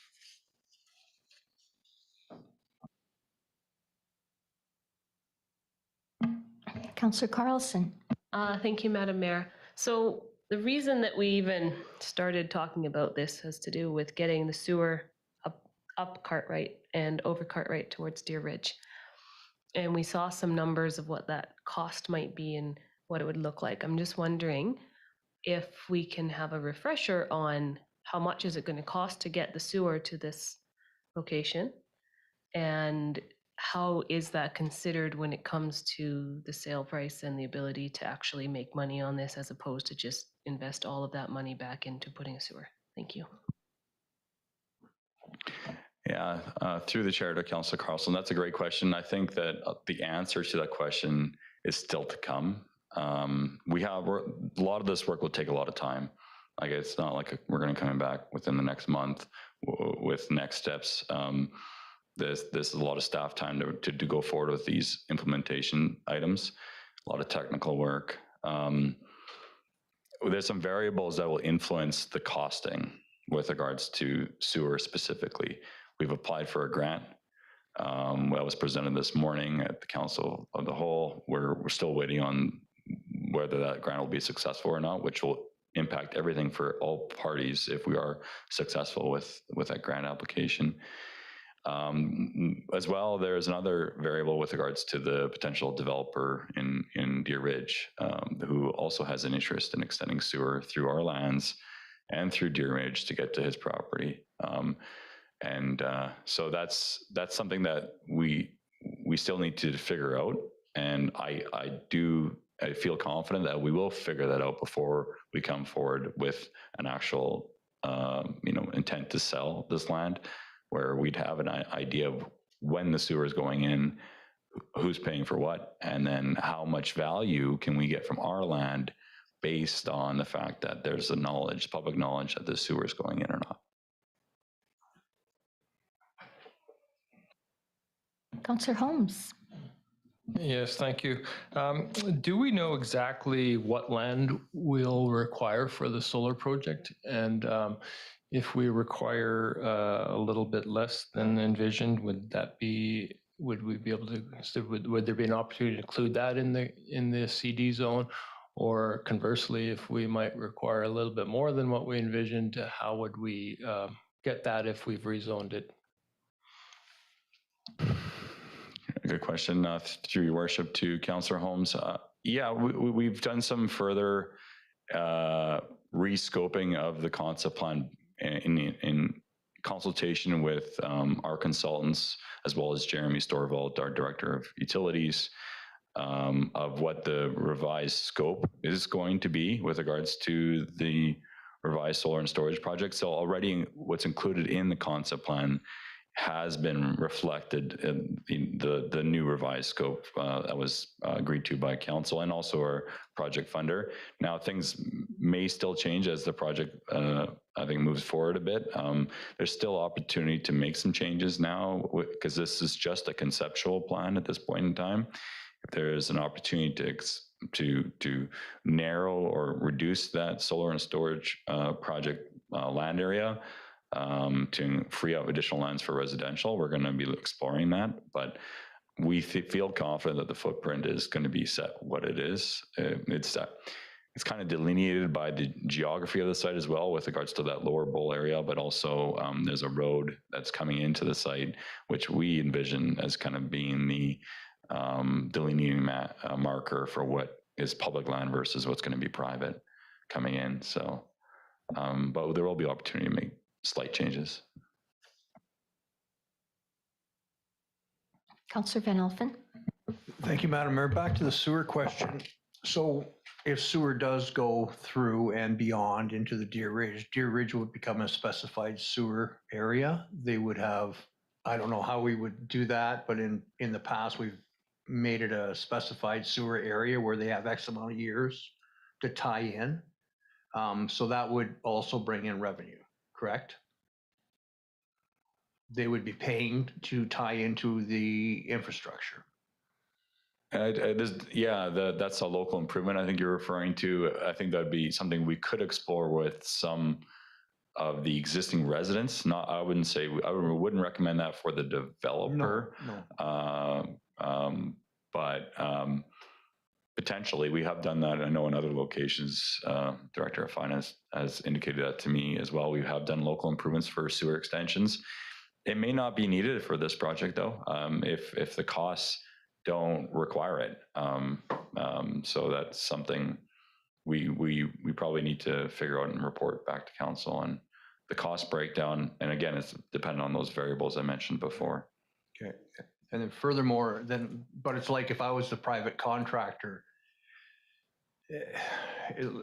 Councillor Carlson. Thank you, Madam Mayor. So the reason that we even started talking about this has to do with getting the sewer up Cartwright and over Cartwright towards Deer Ridge. And we saw some numbers of what that cost might be and what it would look like. I'm just wondering if we can have a refresher on how much is it going to cost to get the sewer to this location, and how is that considered when it comes to the sale price and the ability to actually make money on this, as opposed to just invest all of that money back into putting a sewer? Thank you. Yeah, through the chair to Councillor Carlson, that's a great question. I think that the answer to that question is still to come. A lot of this work will take a lot of time. Like, it's not like we're going to come back within the next month with next steps. This is a lot of staff time to go forward with these implementation items, a lot of technical work. There's some variables that will influence the costing with regards to sewer specifically. We've applied for a grant that was presented this morning at the Council of the Whole. We're still waiting on whether that grant will be successful or not, which will impact everything for all parties if we are successful with that grant application. As well, there's another variable with regards to the potential developer in Deer Ridge, who also has an interest in extending sewer through our lands and through Deer Ridge to get to his property. So that's something that we still need to figure out. And I feel confident that we will figure that out before we come forward with an actual intent to sell this land, where we'd have an idea of when the sewer is going in, who's paying for what, and then how much value can we get from our land based on the fact that there's a public knowledge that the sewer is going in or not. Councillor Holmes. Yes, thank you. Do we know exactly what land we'll require for the solar project? And if we require a little bit less than envisioned, would we be able to, so would there be an opportunity to include that in the CD zone? Or conversely, if we might require a little bit more than what we envisioned, how would we get that if we've rezoned it? Good question. Through your worship to Councillor Holmes. Yeah, we've done some further rescoping of the concept plan in consultation with our consultants, as well as Jeremy Storvald, our Director of Utilities, of what the revised scope is going to be with regards to the revised solar and storage project. So already what's included in the concept plan has been reflected in the new revised scope that was agreed to by council and also our project funder. Now things may still change as the project I think moves forward a bit. There's still opportunity to make some changes now because this is just a conceptual plan at this point in time. If there is an opportunity to narrow or reduce that solar and storage project land area, to free up additional lands for residential, we're going to be exploring that. But we feel confident that the footprint is going to be set what it is. It's kind of delineated by the geography of the site as well with regards to that lower bowl area, but also there's a road that's coming into the site, which we envision as kind of being the delineating marker for what is public land versus what's going to be private coming in. So, but there will be opportunity to make slight changes. Councillor Van Alphen. Thank you, Madam Mayor. Back to the sewer question. So if sewer does go through and beyond into the Deer Ridge would become a specified sewer area. They would have, I don't know how we would do that, but in the past, we've made it a specified sewer area where they have X amount of years to tie in. So that would also bring in revenue, correct? They would be paying to tie into the infrastructure. That's a local improvement I think you're referring to. I think that'd be something we could explore with some of the existing residents. I wouldn't recommend that for the developer. No. But potentially we have done that. I know in other locations, Director of Finance has indicated that to me as well. We have done local improvements for sewer extensions. It may not be needed for this project though, if the costs don't require it. So that's something we probably need to figure out and report back to council on the cost breakdown. And again, it's dependent on those variables I mentioned before. Okay. And then furthermore, but it's like if I was the private contractor,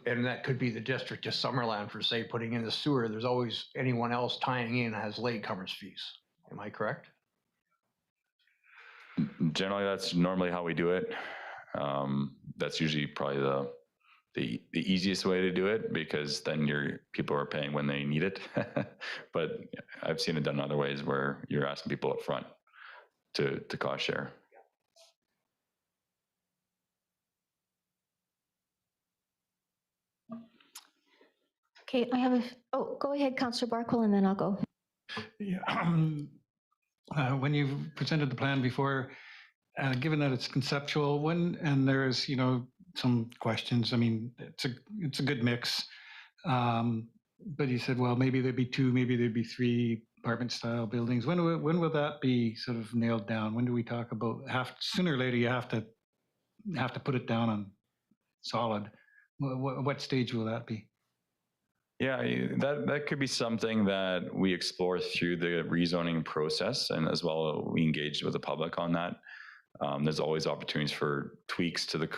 and that could be the district of Summerland for say putting in the sewer, there's always anyone else tying in has latecomers fees. Am I correct? Generally, that's normally how we do it. That's usually probably the easiest way to do it because then people are paying when they need it. But I've seen it done other ways where you're asking people up front to cost share. Okay, go ahead, Councillor Barkwell, and then I'll go. Yeah. When you presented the plan before, given that it's conceptual, and there's some questions. I mean, it's a good mix. But you said, well, maybe there'd be 2, maybe there'd be 3 apartment-style buildings. When will that be sort of nailed down? When do we talk about sooner or later you have to put it down on solid? What stage will that be? Yeah, that could be something that we explore through the rezoning process, and as well we engage with the public on that. There's always opportunities for tweaks to the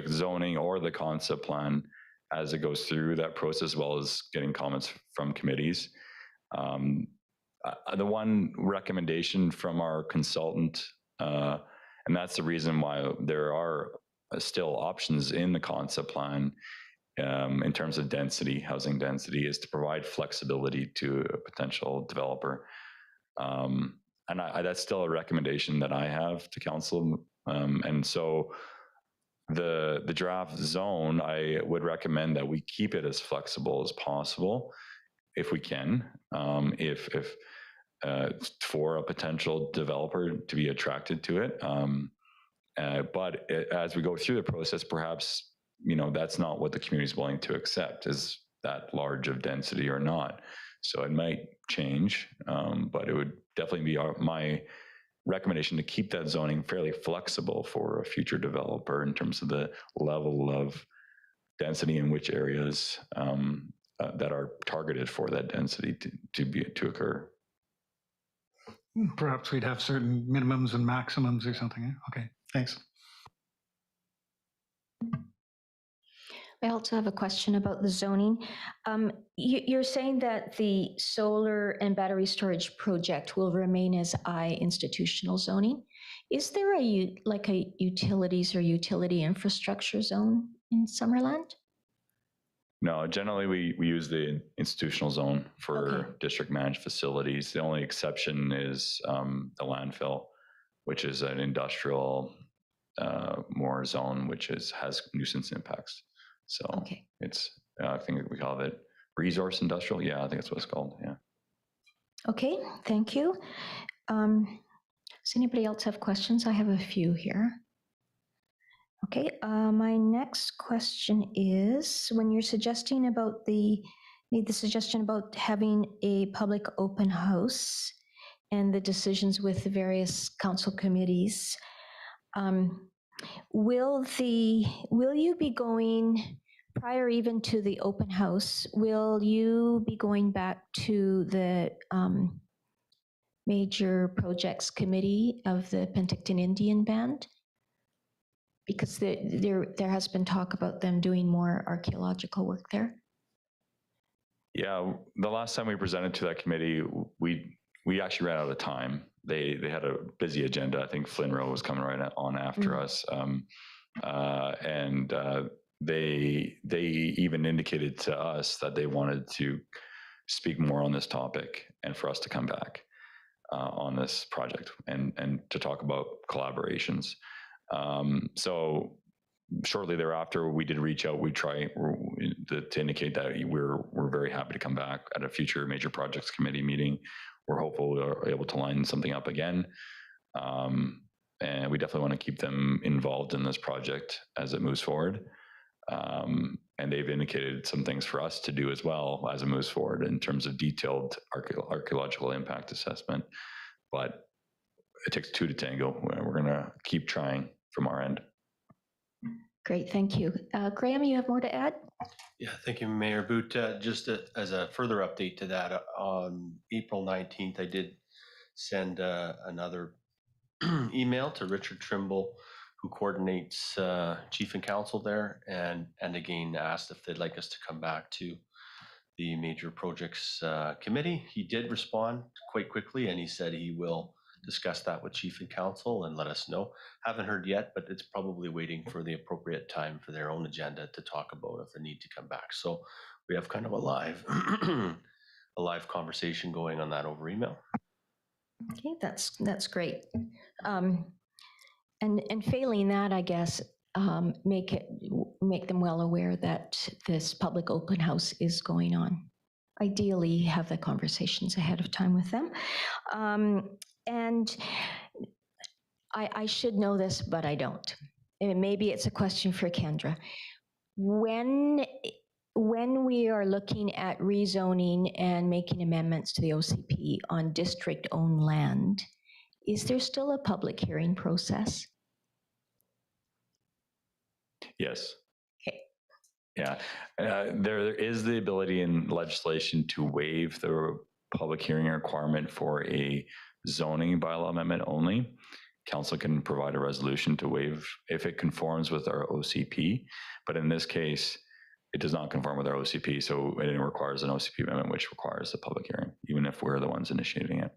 zoning or the concept plan as it goes through that process, as well as getting comments from committees. The one recommendation from our consultant, and that's the reason why there are still options in the concept plan in terms of density, housing density, is to provide flexibility to a potential developer. And that's still a recommendation that I have to council. And so the draft zone, I would recommend that we keep it as flexible as possible, if we can, if for a potential developer to be attracted to it. But as we go through the process, perhaps that's not what the community is willing to accept, is that large of density or not. So it might change, but it would definitely be my recommendation to keep that zoning fairly flexible for a future developer in terms of the level of density in which areas that are targeted for that density to occur. Perhaps we'd have certain minimums and maximums or something. Okay, thanks. I also have a question about the zoning. You're saying that the solar and battery storage project will remain as I institutional zoning. Is there a utilities or utility infrastructure zone in Summerland? No, generally we use the institutional zone for district managed facilities. The only exception is the landfill, which is an industrial more zone, which has nuisance impacts. So it's, I think we call it resource industrial. Yeah, I think that's what it's called. Yeah. Okay, thank you. Does anybody else have questions? I have a few here. Okay, my next question is, when you're suggesting about made the suggestion about having a public open house and the decisions with the various council committees, will you be going, prior even to the open house, will you be going back to the major projects committee of the Penticton Indian Band Because there has been talk about them doing more archaeological work there. Yeah, the last time we presented to that committee, we actually ran out of time. They had a busy agenda. I think Flinro was coming right on after us, and they even indicated to us that they wanted to speak more on this topic and for us to come back on this project and to talk about collaborations. So shortly thereafter, we did reach out. We try to indicate that we're very happy to come back at a future major projects committee meeting. We're hopeful we're able to line something up again. And we definitely want to keep them involved in this project as it moves forward. And they've indicated some things for us to do as well as it moves forward in terms of detailed archaeological impact assessment. But it takes two to tango. We're going to keep trying from our end. Great, thank you. Graham, you have more to add? Yeah, thank you, Mayor Boot. Just as a further update to that, on April 19th, I did send another email to Richard Trimble, who coordinates Chief and Counsel there, and again asked if they'd like us to come back to the Major Projects Committee. He did respond quite quickly, and he said he will discuss that with Chief and Counsel and let us know. Haven't heard yet, but it's probably waiting for the appropriate time for their own agenda to talk about if they need to come back. So we have kind of a live a live conversation going on that over email. Okay, that's great. And failing that, I guess, make them well aware that this public open house is going on. Ideally, have the conversations ahead of time with them. And I should know this, but I don't. And maybe it's a question for Kendra. When we are looking at rezoning and making amendments to the OCP on district-owned land, is there still a public hearing process? Yes. Okay. Yeah, there is the ability in legislation to waive the public hearing requirement for a zoning bylaw amendment only. Council can provide a resolution to waive if it conforms with our OCP, but in this case, it does not conform with our OCP, so it requires an OCP amendment, which requires a public hearing, even if we're the ones initiating it.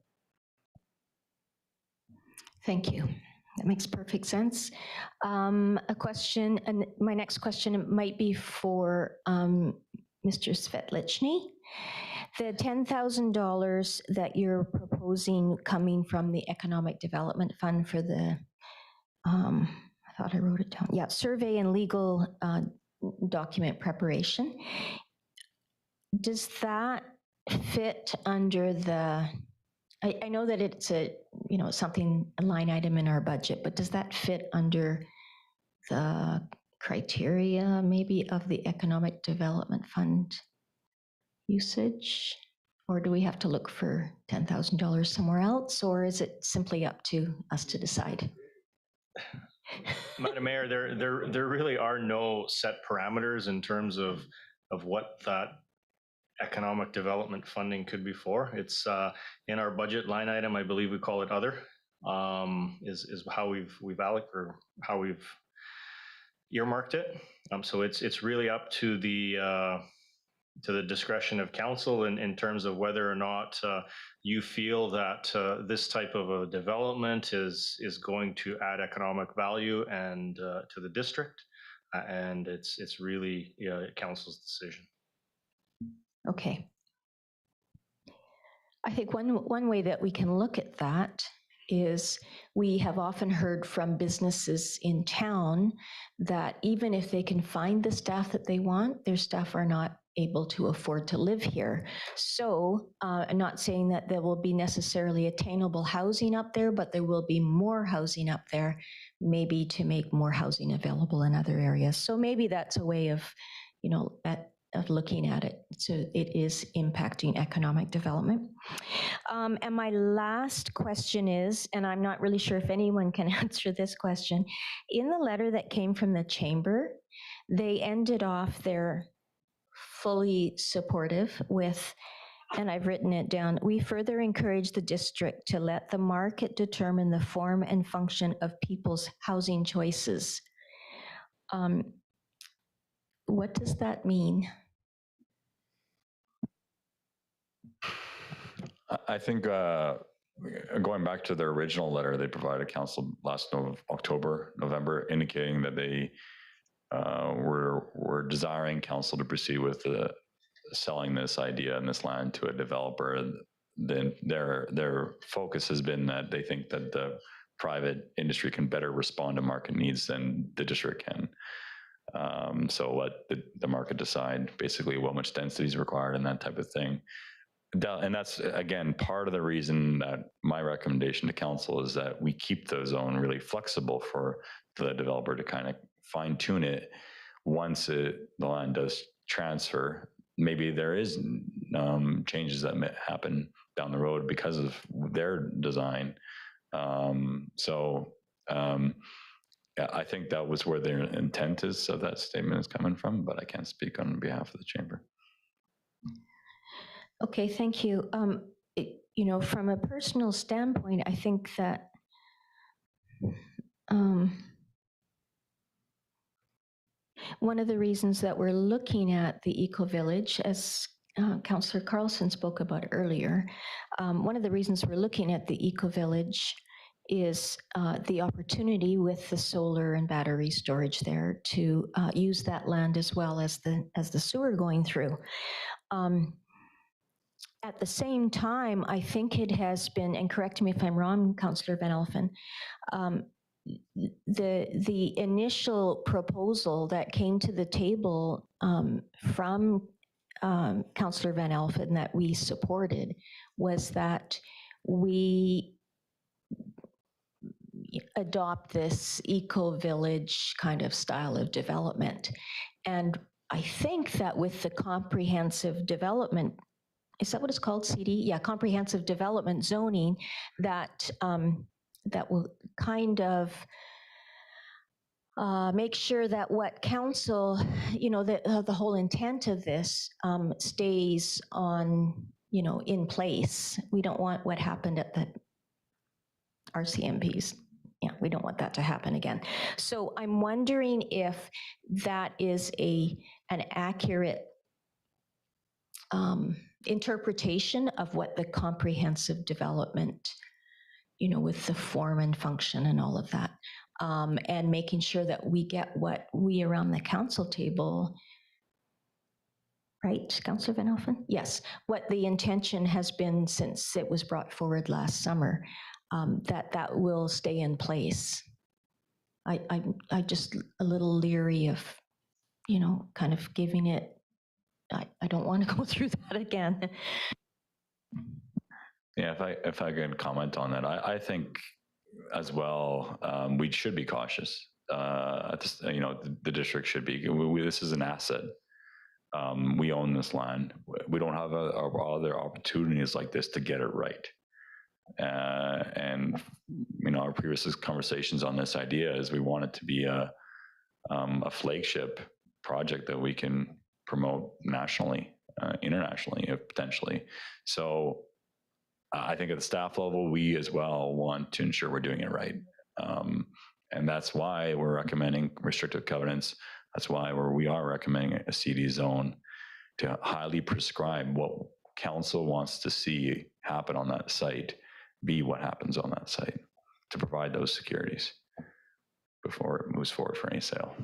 Thank you. That makes perfect sense. A question, and my next question might be for Mr. Svetlichny. The $10,000 that you're proposing coming from the Economic Development Fund for the, I thought I wrote it down. Yeah, survey and legal document preparation. Does that fit under the, I know that it's a, something, a line item in our budget, but does that fit under the criteria maybe of the Economic Development Fund usage? Or do we have to look for $10,000 somewhere else, or is it simply up to us to decide? Madam Mayor, there really are no set parameters in terms of what that economic development funding could be for. It's in our budget line item, I believe we call it other, is how we've allocated, or how we've earmarked it. So it's really up to the discretion of council in terms of whether or not you feel that this type of a development is going to add economic value and to the district, and it's really council's decision. Okay. I think one way that we can look at that is we have often heard from businesses in town that even if they can find the staff that they want, their staff are not able to afford to live here. So I'm not saying that there will be necessarily attainable housing up there, but there will be more housing up there, maybe to make more housing available in other areas. So maybe that's a way of, of looking at it. So it is impacting economic development. And my last question is, and I'm not really sure if anyone can answer this question, in the letter that came from the chamber, they ended off their fully supportive with, and I've written it down, we further encourage the district to let the market determine the form and function of people's housing choices. What does that mean? I think going back to their original letter they provided council last November, indicating that they were desiring council to proceed with selling this idea and this land to a developer. Then their focus has been that they think that the private industry can better respond to market needs than the district can. So let the market decide basically what much density is required and that type of thing. And that's, again, part of the reason that my recommendation to council is that we keep the zone really flexible for the developer to kind of fine tune it once the land does transfer. Maybe there is changes that may happen down the road because of their design. I think that was where their intent is of that statement is coming from, but I can't speak on behalf of the chamber. Okay, thank you. From a personal standpoint, I think that one of the reasons that we're looking at the Ecovillage, as Councillor Carlson spoke about earlier, one of the reasons we're looking at the Ecovillage is the opportunity with the solar and battery storage there to use that land as well as the sewer going through. At the same time, I think it has been, and correct me if I'm wrong, Councillor Van Alphen, the initial proposal that came to the table from Councillor Van Alphen that we supported was that we adopt this eco-village kind of style of development. And I think that with the comprehensive development, is that what it's called, CD? Yeah, comprehensive development zoning, that that will kind of make sure that what council, the whole intent of this stays on, in place. We don't want what happened at the RCMPs. Yeah, we don't want that to happen again. So I'm wondering if that is an accurate interpretation of what the comprehensive development, with the form and function and all of that, and making sure that we get what we around the council table, right, Councillor Van Alphen? Yes, what the intention has been since it was brought forward last summer, that will stay in place. I just a little leery of, kind of giving it. I don't want to go through that again. Yeah, if I can comment on that, I think as well, we should be cautious. The district should be. This is an asset. We own this land. We don't have other opportunities like this to get it right. And our previous conversations on this idea is we want it to be a flagship project that we can promote nationally, internationally, potentially. So I think at the staff level, we as well want to ensure we're doing it right. And that's why we're recommending restrictive covenants. That's why we are recommending a CD zone to highly prescribe what council wants to see happen on that site, be what happens on that site, to provide those securities before it moves forward for any sale.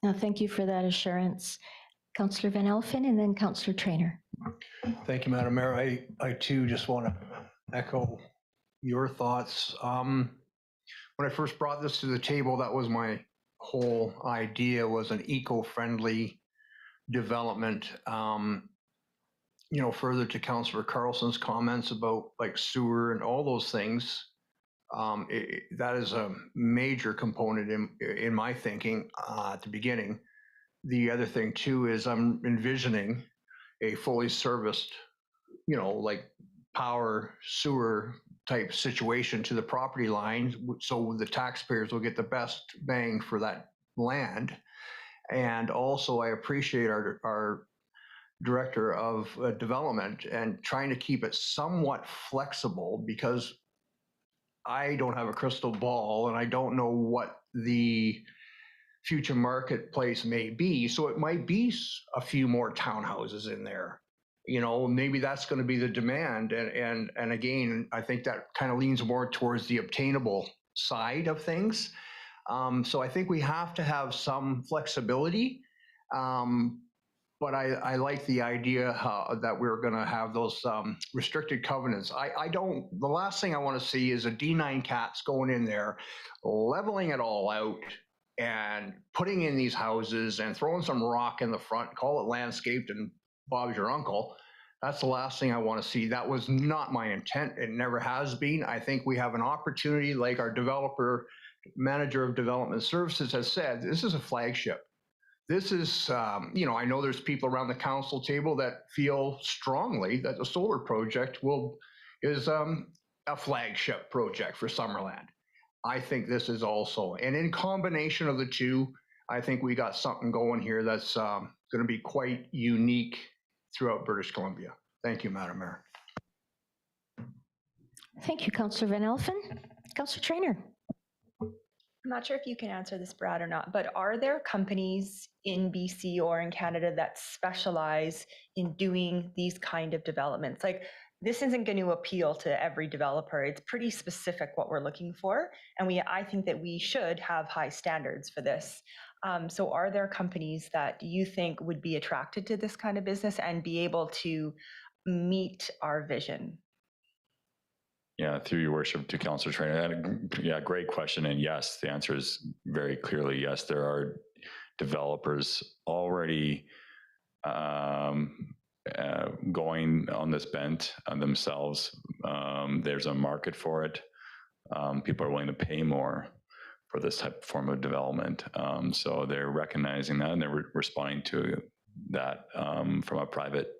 Now, thank you for that assurance. Councillor Van Alphen and then Councillor Traynor. Thank you, Madam Mayor. I too just want to echo your thoughts. When I first brought this to the table, that was my whole idea, was an eco-friendly development. Further to Councillor Carlson's comments about like sewer and all those things, that is a major component in my thinking at the beginning. The other thing too is I'm envisioning a fully serviced, like power sewer type situation to the property line, so the taxpayers will get the best bang for that land. And also I appreciate our director of development and trying to keep it somewhat flexible, because I don't have a crystal ball and I don't know what the future marketplace may be. So it might be a few more townhouses in there. You know, maybe that's going to be the demand. And again, I think that kind of leans more towards the obtainable side of things. So I think we have to have some flexibility. But I like the idea that we're going to have those restricted covenants. The last thing I want to see is a D9 cats going in there, leveling it all out and putting in these houses and throwing some rock in the front, call it landscaped and Bob's your uncle. That's the last thing I want to see. That was not my intent. It never has been. I think we have an opportunity, like our manager of development services has said, this is a flagship. This is, I know there's people around the council table that feel strongly that the solar project is a flagship project for Summerland. I think this is also, and in combination of the two, I think we got something going here that's going to be quite unique throughout British Columbia. Thank you, Madam Mayor. Thank you, Councillor Van Elfen. Councillor Traynor. I'm not sure if you can answer this, Brad, or not, but are there companies in BC or in Canada that specialize in doing these kind of developments? Like, this isn't going to appeal to every developer. It's pretty specific what we're looking for. And I think that we should have high standards for this. So are there companies that you think would be attracted to this kind of business and be able to meet our vision? Yeah, through your worship to Councillor Traynor. Yeah, great question. And yes, the answer is very clearly yes. There are developers already going on this bent themselves. There's a market for it. People are willing to pay more for this type of form of development. So they're recognizing that and they're responding to that from a private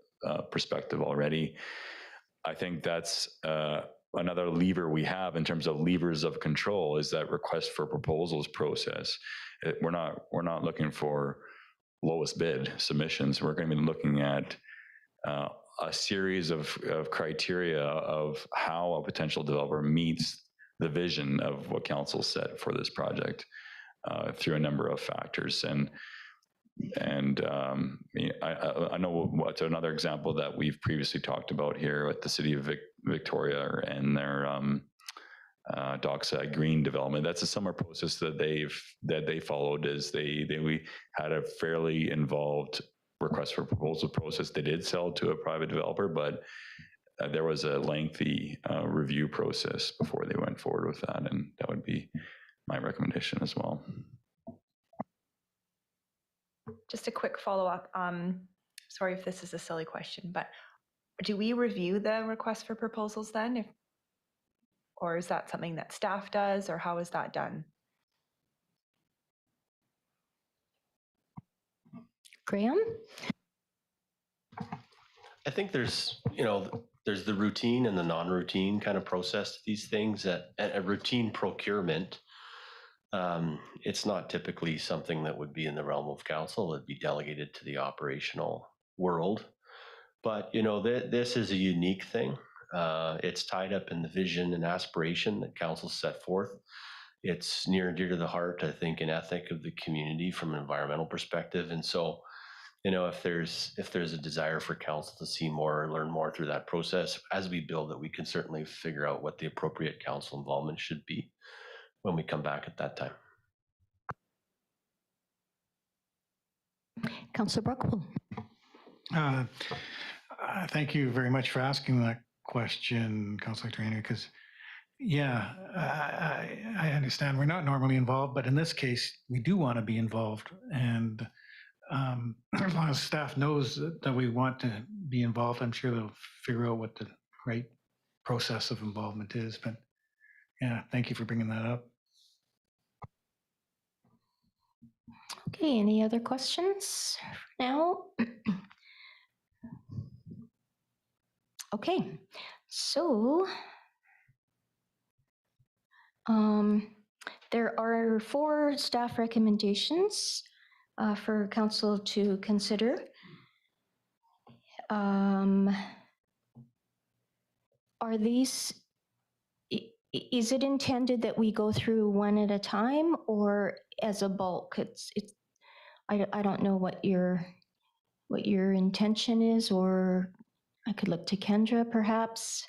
perspective already. I think that's another lever we have in terms of levers of control is that request for proposals process. We're not looking for lowest bid submissions. We're going to be looking at a series of criteria of how a potential developer meets the vision of what council set for this project through a number of factors. And I know what's another example that we've previously talked about here with the city of Victoria and their Dockside Green development. That's a similar process that they followed. Is we had a fairly involved request for proposal process. They did sell to a private developer, but there was a lengthy review process before they went forward with that, and that would be my recommendation as well. Just a quick follow-up. Sorry if this is a silly question, but do we review the request for proposals then? Or is that something that staff does, or how is that done? Graham? I think there's the routine and the non-routine kind of process to these things. A routine procurement, it's not typically something that would be in the realm of council. It'd be delegated to the operational world. But, this is a unique thing. It's tied up in the vision and aspiration that council set forth. It's near and dear to the heart, I think, and ethic of the community from an environmental perspective. And so, if there's a desire for council to see more or learn more through that process, as we build it, we can certainly figure out what the appropriate council involvement should be when we come back at that time. Councillor Brockwool. Thank you very much for asking that question, Councillor Traynor, because I understand we're not normally involved, but in this case, we do want to be involved. And as long as staff knows that we want to be involved, I'm sure they'll figure out what the right process of involvement is. But yeah, thank you for bringing that up. Okay, any other questions now? Okay, so there are 4 staff recommendations for council to consider. Are these is it intended that we go through one at a time or as a bulk? I don't know what your intention is, or I could look to Kendra perhaps.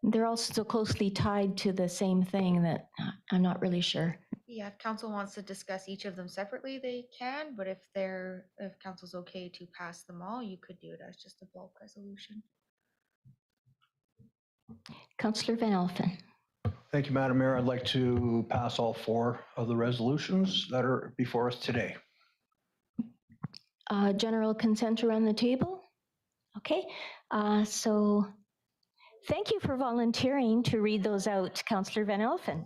They're all so closely tied to the same thing that I'm not really sure. Yeah, if council wants to discuss each of them separately, they can, but if council's okay to pass them all, you could do it as just a bulk resolution. Councillor Van Alphen. Thank you, Madam Mayor. I'd like to pass all 4 of the resolutions that are before us today. General consent around the table? Okay, so thank you for volunteering to read those out, Councillor Van Alphen.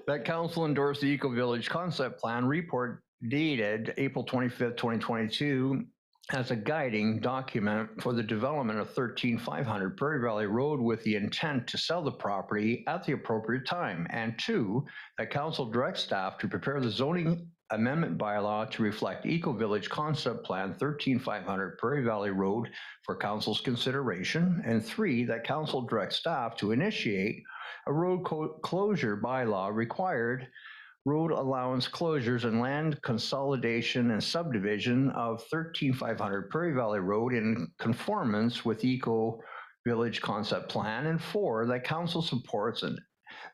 That council endorsed the Ecovillage concept plan report dated April 25th, 2022 as a guiding document for the development of 13500 Prairie Valley Road with the intent to sell the property at the appropriate time. And 2, that council directs staff to prepare the zoning amendment bylaw to reflect Ecovillage concept plan 13500 Prairie Valley Road for council's consideration. And 3, that council directs staff to initiate a road closure bylaw required road allowance closures and land consolidation and subdivision of 13500 Prairie Valley Road in conformance with Ecovillage concept plan. And 4, that council supports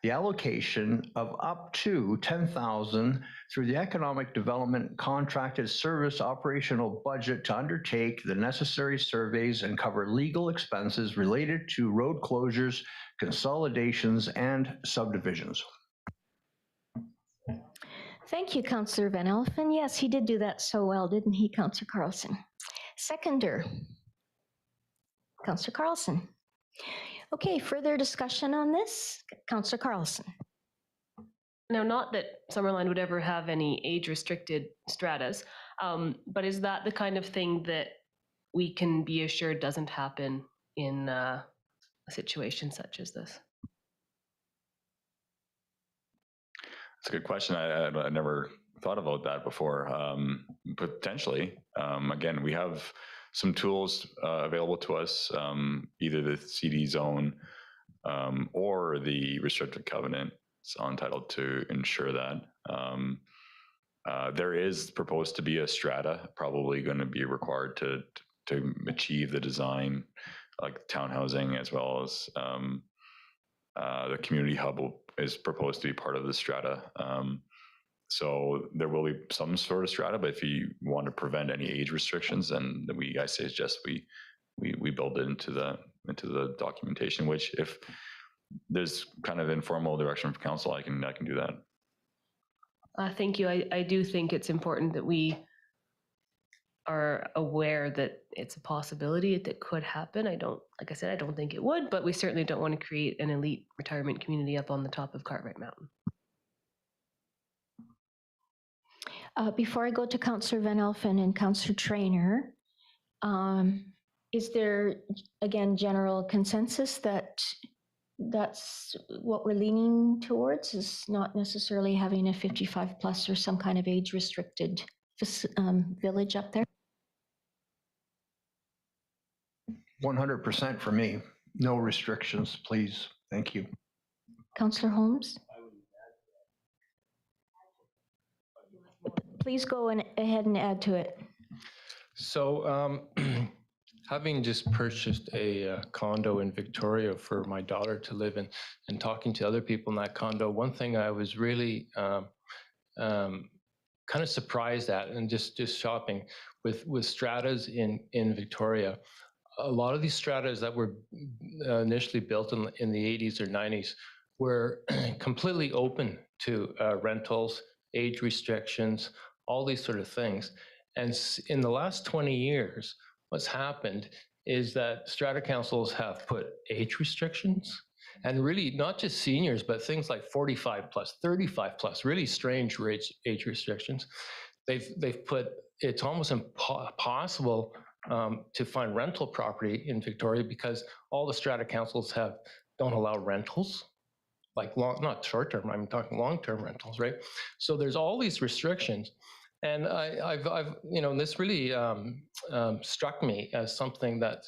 the allocation of up to $10,000 through the Economic Development Contracted Service Operational Budget to undertake the necessary surveys and cover legal expenses related to road closures, consolidations, and subdivisions. Thank you, Councillor Van Alphen. Yes, he did do that so well, didn't he, Councillor Carlson? Seconder, Councillor Carlson. Okay, further discussion on this? Councillor Carlson. Now, not that Summerland would ever have any age-restricted stratas, but is that the kind of thing that we can be assured doesn't happen in a situation such as this? That's a good question. I never thought about that before. Potentially, again, we have some tools available to us, either the CD zone or the restricted covenant. It's Untitled to ensure that. There is proposed to be a strata, probably going to be required to achieve the design, like townhousing, as well as the community hub is proposed to be part of the strata. So there will be some sort of strata, but if you want to prevent any age restrictions, then I suggest we build it into the documentation, which if there's kind of informal direction from council, I can do that. Thank you. I do think it's important that we are aware that it's a possibility that could happen. Like I said, I don't think it would, but we certainly don't want to create an elite retirement community up on the top of Cartwright Mountain. Before I go to Councillor Van Alphen and Councillor Traynor, is there, again, general consensus that that's what we're leaning towards, is not necessarily having a 55 plus or some kind of age restricted village up there? 100% for me. No restrictions, please. Thank you. Councillor Holmes? Please go ahead and add to it. So having just purchased a condo in Victoria for my daughter to live in, and talking to other people in that condo, one thing I was really kind of surprised at, and just shopping with stratas in Victoria. A lot of these stratas that were initially built in the 80s or 90s were completely open to rentals, age restrictions, all these sort of things. And in the last 20 years, what's happened is that strata councils have put age restrictions, and really not just seniors, but things like 45 plus, 35 plus, really strange age restrictions. They've put, it's almost impossible to find rental property in Victoria because all the strata councils don't allow rentals, like not short-term, I'm talking long-term rentals, right? So there's all these restrictions. And I've this really struck me as something that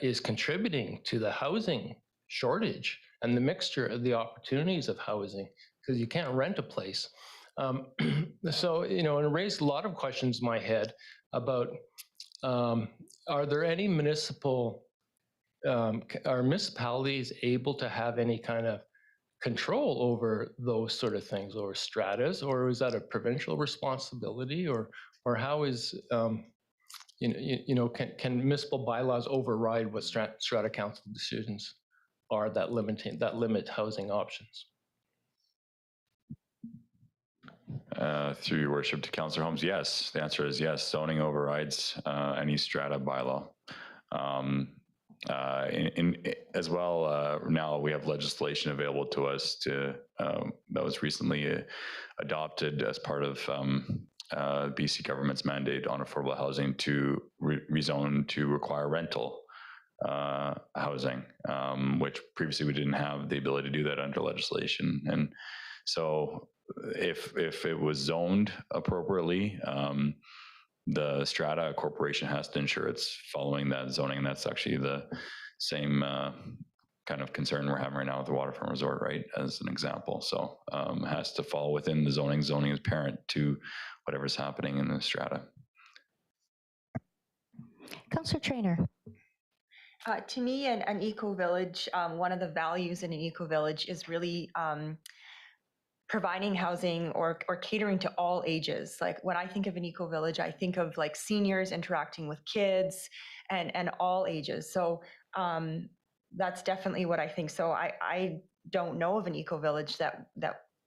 is contributing to the housing shortage and the mixture of the opportunities of housing, because you can't rent a place. So, and it raised a lot of questions in my head about, are there any are municipalities able to have any kind of control over those sort of things, over stratas, or is that a provincial responsibility, or how is can municipal bylaws override what strata council decisions are that limit housing options? Through your worship to Councillor Holmes, yes. The answer is yes. Zoning overrides any strata bylaw. As well, now we have legislation available to us that was recently adopted as part of BC government's mandate on affordable housing to rezone to require rental housing, which previously we didn't have the ability to do that under legislation. And so if it was zoned appropriately, the strata corporation has to ensure it's following that zoning, and that's actually the same kind of concern we're having right now with the waterfront resort, right, as an example. So it has to fall within the zoning. Zoning is parent to whatever's happening in the strata. Councillor Traynor. To me, an Ecovillage, one of the values in an Ecovillage is really providing housing or catering to all ages. Like when I think of an Ecovillage, I think of like seniors interacting with kids and all ages. So that's definitely what I think. So I don't know of an Ecovillage that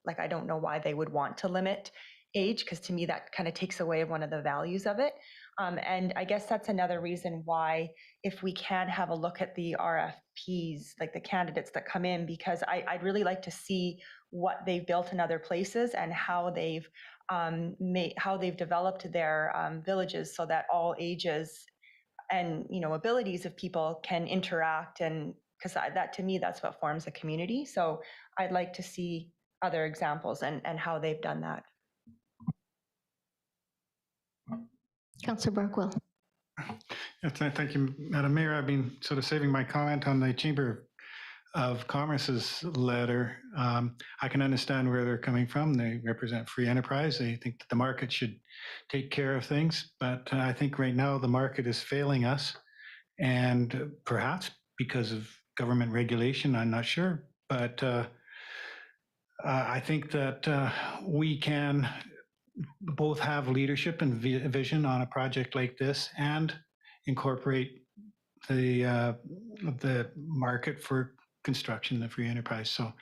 like, I don't know why they would want to limit age, because to me that kind of takes away one of the values of it. And I guess that's another reason why, if we can have a look at the RFPs, like the candidates that come in, because I'd really like to see what they've built in other places and how they've developed their villages so that all ages and abilities of people can interact, and because that, to me, that's what forms a community. So I'd like to see other examples and how they've done that. Councillor Barkwell. Thank you, Madam Mayor. I've been sort of saving my comment on the Chamber of Commerce's letter. I can understand where they're coming from. They represent free enterprise. They think that the market should take care of things. But I think right now the market is failing us. And perhaps because of government regulation, I'm not sure. But I think that we can both have leadership and vision on a project like this and incorporate the market for construction, the free enterprise. So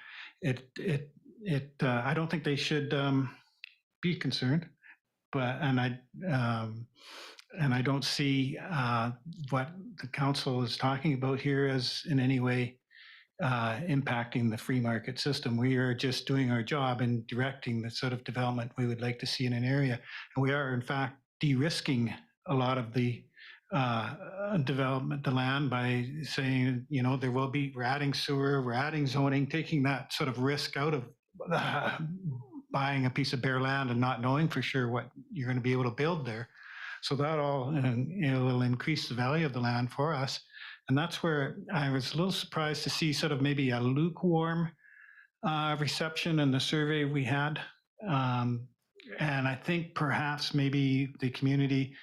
I don't think they should be concerned, but and I don't see what the council is talking about here as in any way impacting the free market system. We are just doing our job in directing the sort of development we would like to see in an area. And we are, in fact, de-risking a lot of the development, the land, by saying, we're adding sewer, we're adding zoning, taking that sort of risk out of buying a piece of bare land and not knowing for sure what you're going to be able to build there. So that all will increase the value of the land for us. And that's where I was a little surprised to see sort of maybe a lukewarm reception in the survey we had. And I think perhaps maybe the community,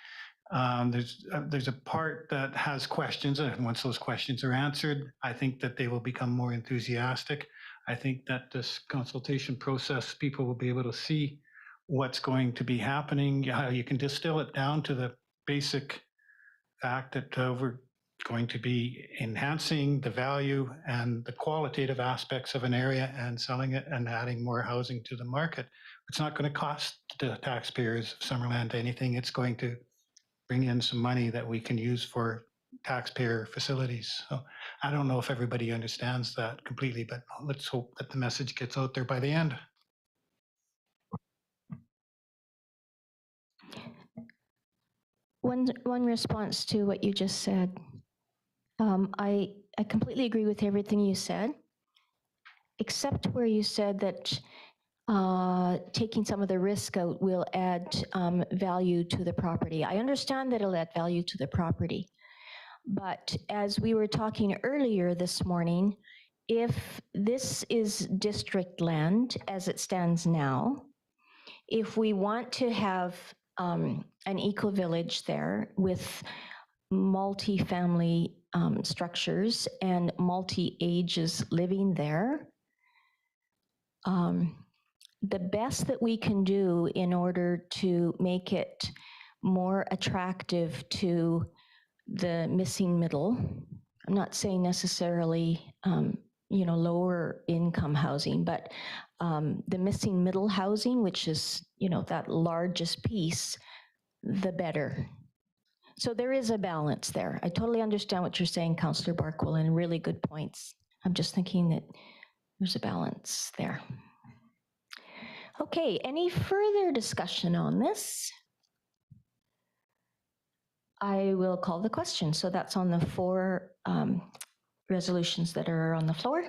there's a part that has questions, and once those questions are answered, I think that they will become more enthusiastic. I think that this consultation process, people will be able to see what's going to be happening. You can distill it down to the basic fact that we're going to be enhancing the value and the qualitative aspects of an area and selling it and adding more housing to the market. It's not going to cost the taxpayers of Summerland anything. It's going to bring in some money that we can use for taxpayer facilities. So I don't know if everybody understands that completely, but let's hope that the message gets out there by the end. One response to what you just said. I completely agree with everything you said, except where you said that taking some of the risk out will add value to the property. I understand that it'll add value to the property. But as we were talking earlier this morning, if this is district land as it stands now, if we want to have an eco-village there with multi-family structures and multi-ages living there, the best that we can do in order to make it more attractive to the missing middle, I'm not saying necessarily, lower income housing, but the missing middle housing, which is, that largest piece, the better. So there is a balance there. I totally understand what you're saying, Councillor Barkwell, and really good points. I'm just thinking that there's a balance there. Okay, any further discussion on this? I will call the question. So that's on the 4 resolutions that are on the floor.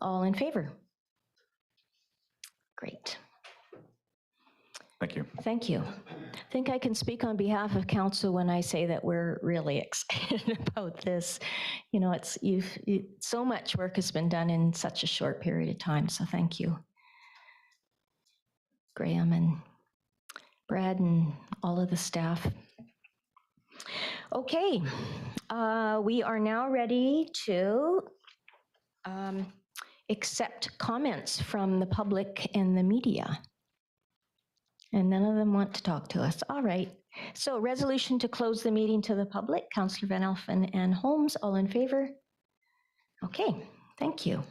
All in favor? Great. Thank you. Thank you. I think I can speak on behalf of council when I say that we're really excited about this. So much work has been done in such a short period of time, so thank you. Graham and Brad and all of the staff. Okay, we are now ready to accept comments from the public and the media. And none of them want to talk to us. All right. So resolution to close the meeting to the public. Councillor Van Elfen and Holmes, all in favor? Okay, thank you.